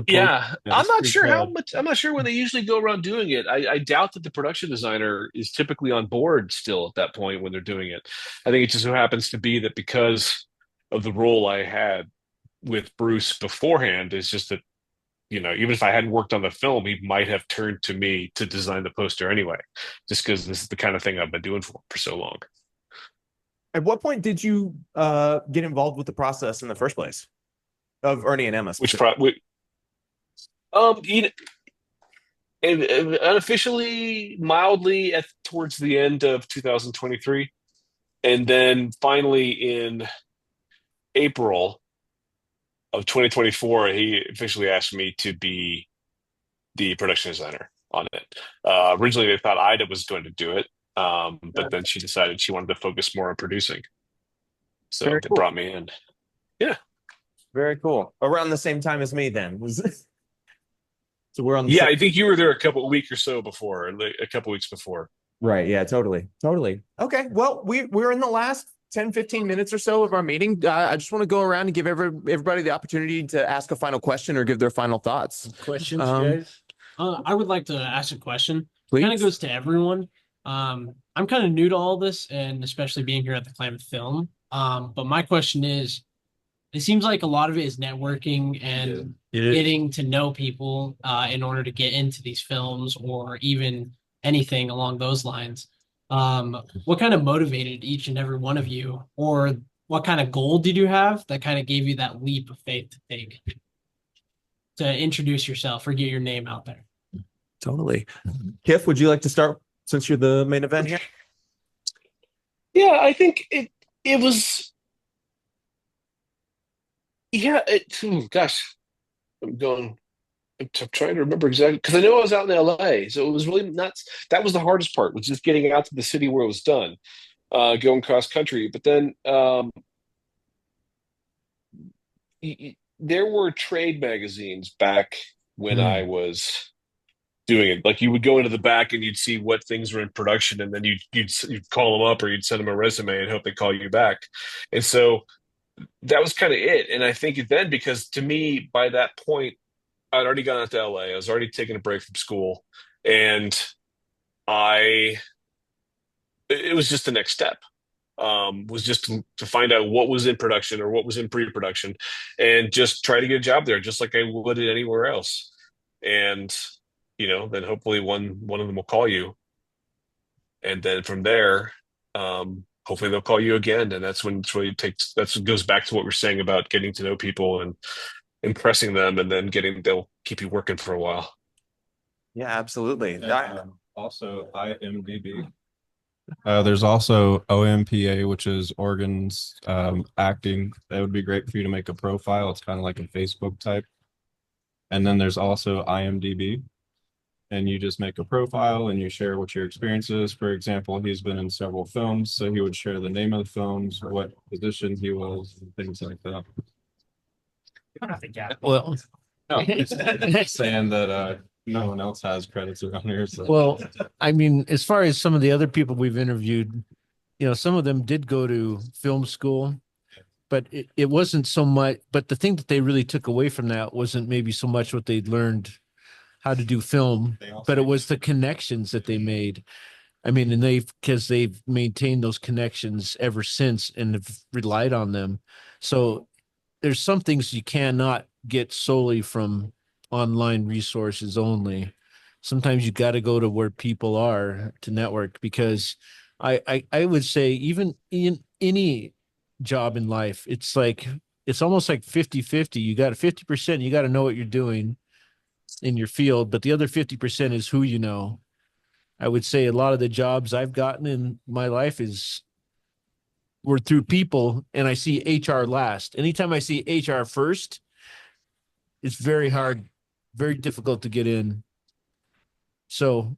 Yeah, I'm not sure I'm not sure when they usually go around doing it. I doubt that the production designer is typically on board still at that point when they're doing it. I think it just so happens to be that because of the role I had with Bruce beforehand, is just that, you know, even if I hadn't worked on the film, he might have turned to me to design the poster anyway, just because this is the kind of thing I've been doing for so long. At what point did you get involved with the process in the first place of Ernie and Emma? Unofficially, mildly towards the end of 2023, and then finally in April of 2024, he officially asked me to be the production designer on it. Originally, they thought Ida was going to do it, but then she decided she wanted to focus more on producing. So they brought me in. Yeah. Very cool. Around the same time as me, then. So we're on the Yeah, same... I think you were there a couple of weeks or so before, a couple of weeks before. Right. Yeah, totally. Okay. Well, we're in the last 10-15 minutes or so of our meeting. I just want to go around and give everybody the opportunity to ask a final question or give their final thoughts. Questions, guys? I would like to ask a question. Please. Kind of goes to everyone. I'm kind of new to all this, and especially being here at the Klamath Film. But my question is, it seems like a lot of it is networking and getting to know people in order to get into these films or even anything along those lines. What kind of motivated each and every one of you, or what kind of goal did you have that kind of gave you that leap of faith to take to introduce yourself or get your name out there? Totally. Kiff, would you like to start since you're the main event here? Yeah, I think it was. Yeah, gosh, I'm trying to remember exactly because I know I was out in LA, so it was really nuts. That was the hardest part, was just getting out to the city where it was done, going cross country. But then there were trade magazines back when I was doing it. Like you would go into the back and you'd see what things were in production, and then you'd call them up or you'd send them a resume and hope they call you back. And so that was kind of it. And I think then, because to me, by that point, I'd already gone out to LA. I was already taking a break from school, and I it was just the next step. Was just to find out what was in production or what was in pre-production, and just try to get a job there, just like I would at anywhere else. And then hopefully one of them will call you, and then from there, hopefully they'll call you again. And that's when it's really takes. That's what goes back to what we're saying about getting to know people and impressing them, and then they'll keep you working for a while. Yeah, absolutely. Also, IMDb. There's also OMPA, which is organs acting. That would be great for you to make a profile. It's kind of like a Facebook type. And then there's also IMDb, and you just make a profile and you share what your experience is. For example, he's been in several films, so he would share the name of the films, what position he was, and things like that. Well, No, it's saying that no one else has credits around here. So. well, I mean, as far as some of the other people we've interviewed, some of them did go to film school, but it wasn't so much. But the thing that they really took away from that wasn't maybe so much what they'd learned how to do film, but it was the connections that they made. I mean, and because they've maintained those connections ever since and have relied on them. So there's some things you cannot get solely from online resources only. Sometimes you got to go to where people are to network, because I would say even in any job in life, it's almost like 50-50. You got 50%, you got to know what you're doing in your field, but the other 50% is who you know. I would say a lot of the jobs I've gotten in my life were through people, and I see HR last. Anytime I see HR first, it's very hard, very difficult to get in. So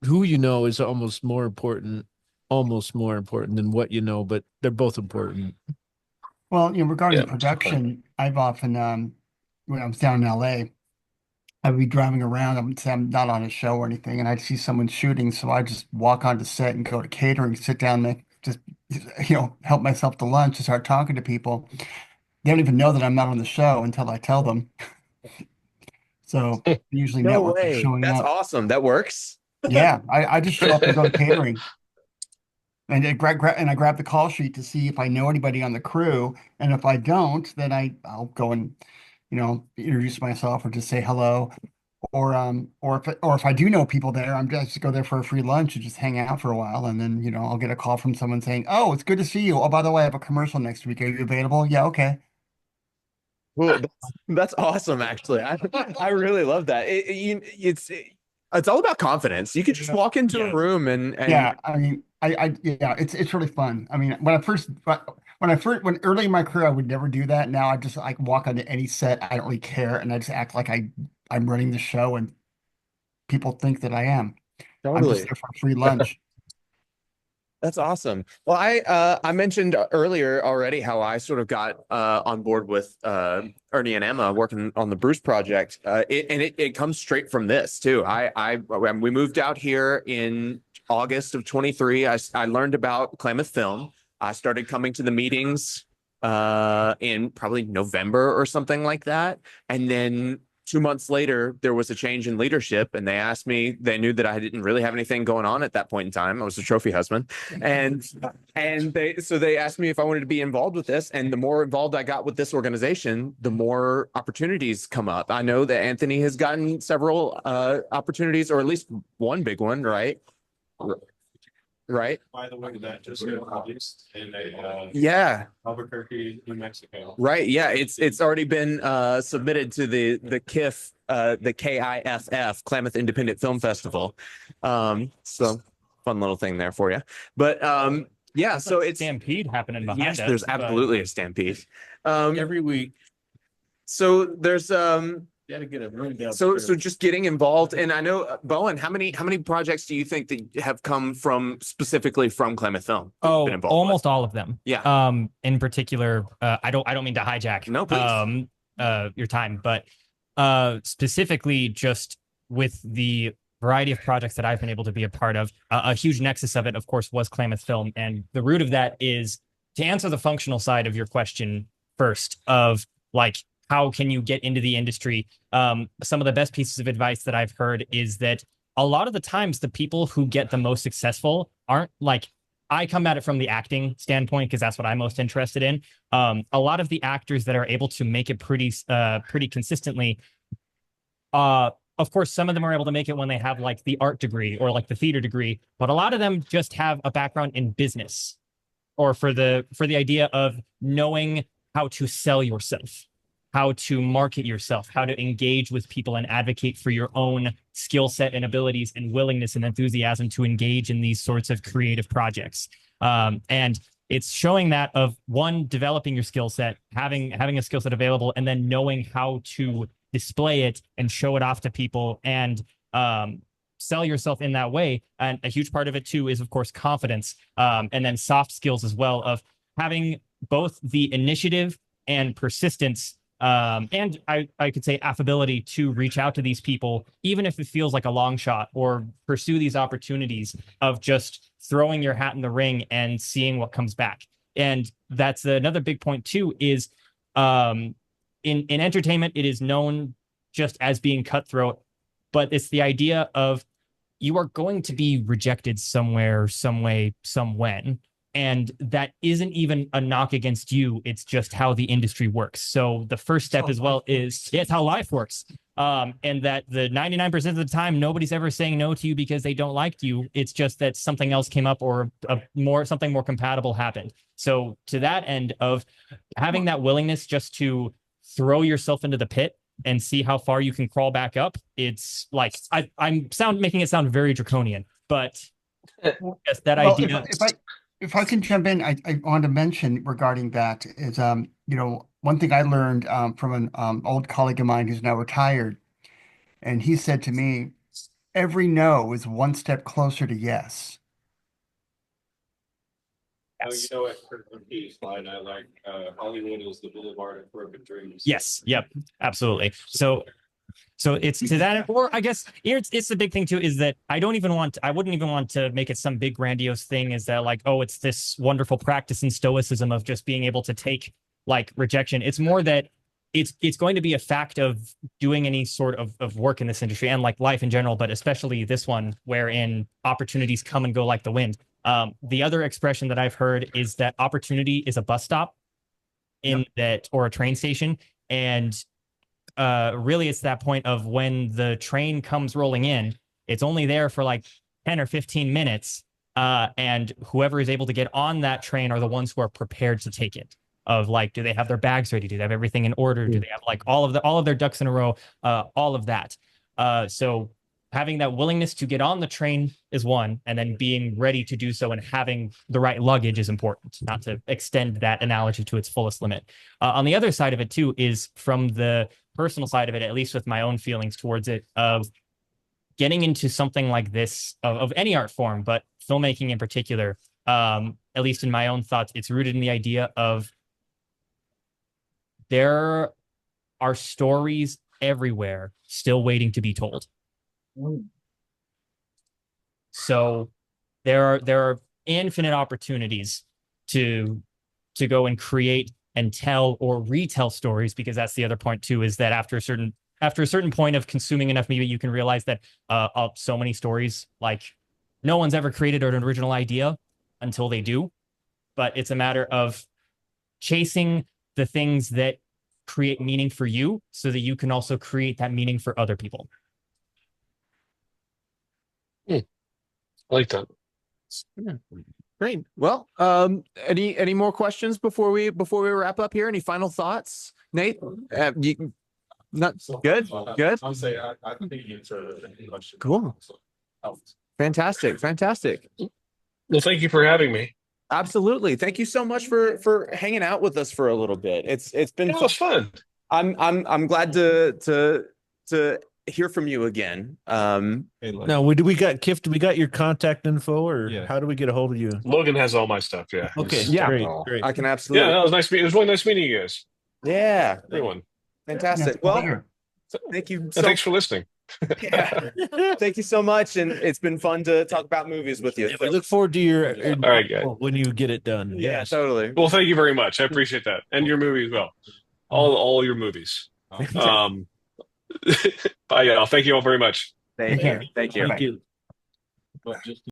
who you know is almost more important than what you know, but they're both important. Well, regarding production, I've often, when I was down in LA, I'd be driving around. I'm not on a show or anything, and I'd see someone shooting, so I just walk onto set and go to catering, sit down, and just help myself to lunch and start talking to people. They don't even know that I'm not on the show until I tell them. So usually No network is way. showing That's up. awesome. That works. Yeah, I just show up and go to catering. And I grab the call sheet to see if I know anybody on the crew, and if I don't, then I'll go and introduce myself or just say hello, or if I do know people there, I'm just go there for a free lunch and just hang out for a while, and then I'll get a call from someone saying, "Oh, it's good to see you. Oh, by the way, I have a commercial next week. Are you available?" Yeah, okay. Well, that's awesome. Actually, I really love that. It's all about confidence. You could just walk into a room and Yeah, I mean, yeah, it's really fun. I mean, when early in my career, I would never do that. Now I just walk onto any set. I don't really care, and I just act like I'm running the show, and people think that I am. I'm just there for a free lunch. That's awesome. Well, I mentioned earlier already how I sort of got on board with Ernie and Emma working on the Bruce project. It comes straight from this too. When we moved out here in August of 23, I learned about Klamath Film. I started coming to the meetings in probably November or something like that. And then 2 months later, there was a change in leadership, and they asked me. They knew that I didn't really have anything going on at that point in time. I was a trophy husband, and they asked me if I wanted to be involved with this. And the more involved I got with this organization, the more opportunities come up. I know that Anthony has gotten several opportunities, or at least one big one, right? Right. By the way, that just got released in Albuquerque, New Mexico. Right. Yeah. It's already been submitted to the KIFF, the KIFF, Klamath Independent Film Festival. So fun little thing there for you. But yeah, so it's stampede happening behind us. Yes, there's absolutely a stampede. Every week. So there's Gotta get a room down. So just getting involved, and I know Bowen, how many projects do you think that have come from specifically from Klamath Film? that you've been involved almost with? all of them. Yeah. In particular, I don't mean to hijack No, please. your time, but specifically just with the variety of projects that I've been able to be a part of, a huge nexus of it, of course, was Klamath Film, and the root of that is to answer the functional side of your question first, of like, how can you get into the industry? Some of the best pieces of advice that I've heard is that a lot of the times the people who get the most successful aren't like, I come at it from the acting standpoint because that's what I'm most interested in. A lot of the actors that are able to make it pretty consistently, of course, some of them are able to make it when they have like the art degree or like the theater degree, but a lot of them just have a background in business, or for the idea of knowing how to sell yourself, how to market yourself, how to engage with people and advocate for your own skill set and abilities and willingness and enthusiasm to engage in these sorts of creative projects. And it's showing that of one, developing your skill set, having a skill set available, and then knowing how to display it and show it off to people and sell yourself in that way. And a huge part of it too is, of course, confidence, and then soft skills as well, of having both the initiative and persistence, and I could say affability to reach out to these people, even if it feels like a long shot, or pursue these opportunities of just throwing your hat in the ring and seeing what comes back. And that's another big point too, is in entertainment, it is known just as being cutthroat, but it's the idea of you are going to be rejected somewhere, some way, some when. And that isn't even a knock against you. It's just how the industry works. So the first step as well is, it's how life works. And that the 99% of the time, nobody's ever saying no to you because they don't like you. It's just that something else came up, or something more compatible happened. So to that end of having that willingness just to throw yourself into the pit and see how far you can crawl back up. It's like, I'm making it sound very draconian, but yes, that Well, idea. If I can jump in, I want to mention regarding that is, one thing I learned from an old colleague of mine who's now retired, and he said to me, every no is one step closer to yes. Yes. You know, at Kirk's line, I like Hollywood is the boulevard of broken dreams. Yes. Yep. Absolutely. So it's to that, or I guess it's the big thing too, is that I wouldn't even want to make it some big grandiose thing, is that like, oh, it's this wonderful practice in stoicism of just being able to take like rejection. It's more that it's going to be a fact of doing any sort of work in this industry and like life in general, but especially this one, wherein opportunities come and go like the wind. The other expression that I've heard is that opportunity is a bus stop or a train station. And really it's that point of when the train comes rolling in, it's only there for like 10 or 15 minutes. And whoever is able to get on that train are the ones who are prepared to take it. Of like, do they have their bags ready? Do they have everything in order? Do they have like all of their ducks in a row? All of that. So having that willingness to get on the train is one, and then being ready to do so and having the right luggage is important, not to extend that analogy to its fullest limit. On the other side of it too is from the personal side of it, at least with my own feelings towards it, of getting into something like this, of any art form, but filmmaking in particular, at least in my own thoughts, it's rooted in the idea of there are stories everywhere still waiting to be told. So there are infinite opportunities to go and create and tell or retell stories, because that's the other point too, is that after a certain point of consuming enough media, you can realize that so many stories, like no one's ever created an original idea until they do, but it's a matter of chasing the things that create meaning for you so that you can also create that meaning for other people. I like that. Yeah. Great. Well, any more questions before we wrap up here? Any final thoughts, Nate? Not good. Good. I'll say I think you answered the question. Cool. Fantastic. Well, thank you for having me. Absolutely. Thank you so much for hanging out with us for a little bit. It's been It was fun. I'm glad to to hear from you again. Now, we got Kif? Do we got your contact info, or Yeah. how do we get a hold of you? Logan has all my stuff. Yeah. Okay, Yeah. great. I can absolutely. Yeah, that was nice. It was really nice meeting you guys. Yeah. Everyone. Fantastic. Yeah, Well, pleasure. thank you. And thanks for listening. Yeah. Thank you so much. And it's been fun to talk about movies with you. Yeah, we look forward to your All right, guys. when you get it done. Yeah, Yes. totally. Well, thank you very much. I appreciate that, and your movie as well. All your movies. Bye, y'all. Thank you all very much. Thank you. Thank you. Thank you. But just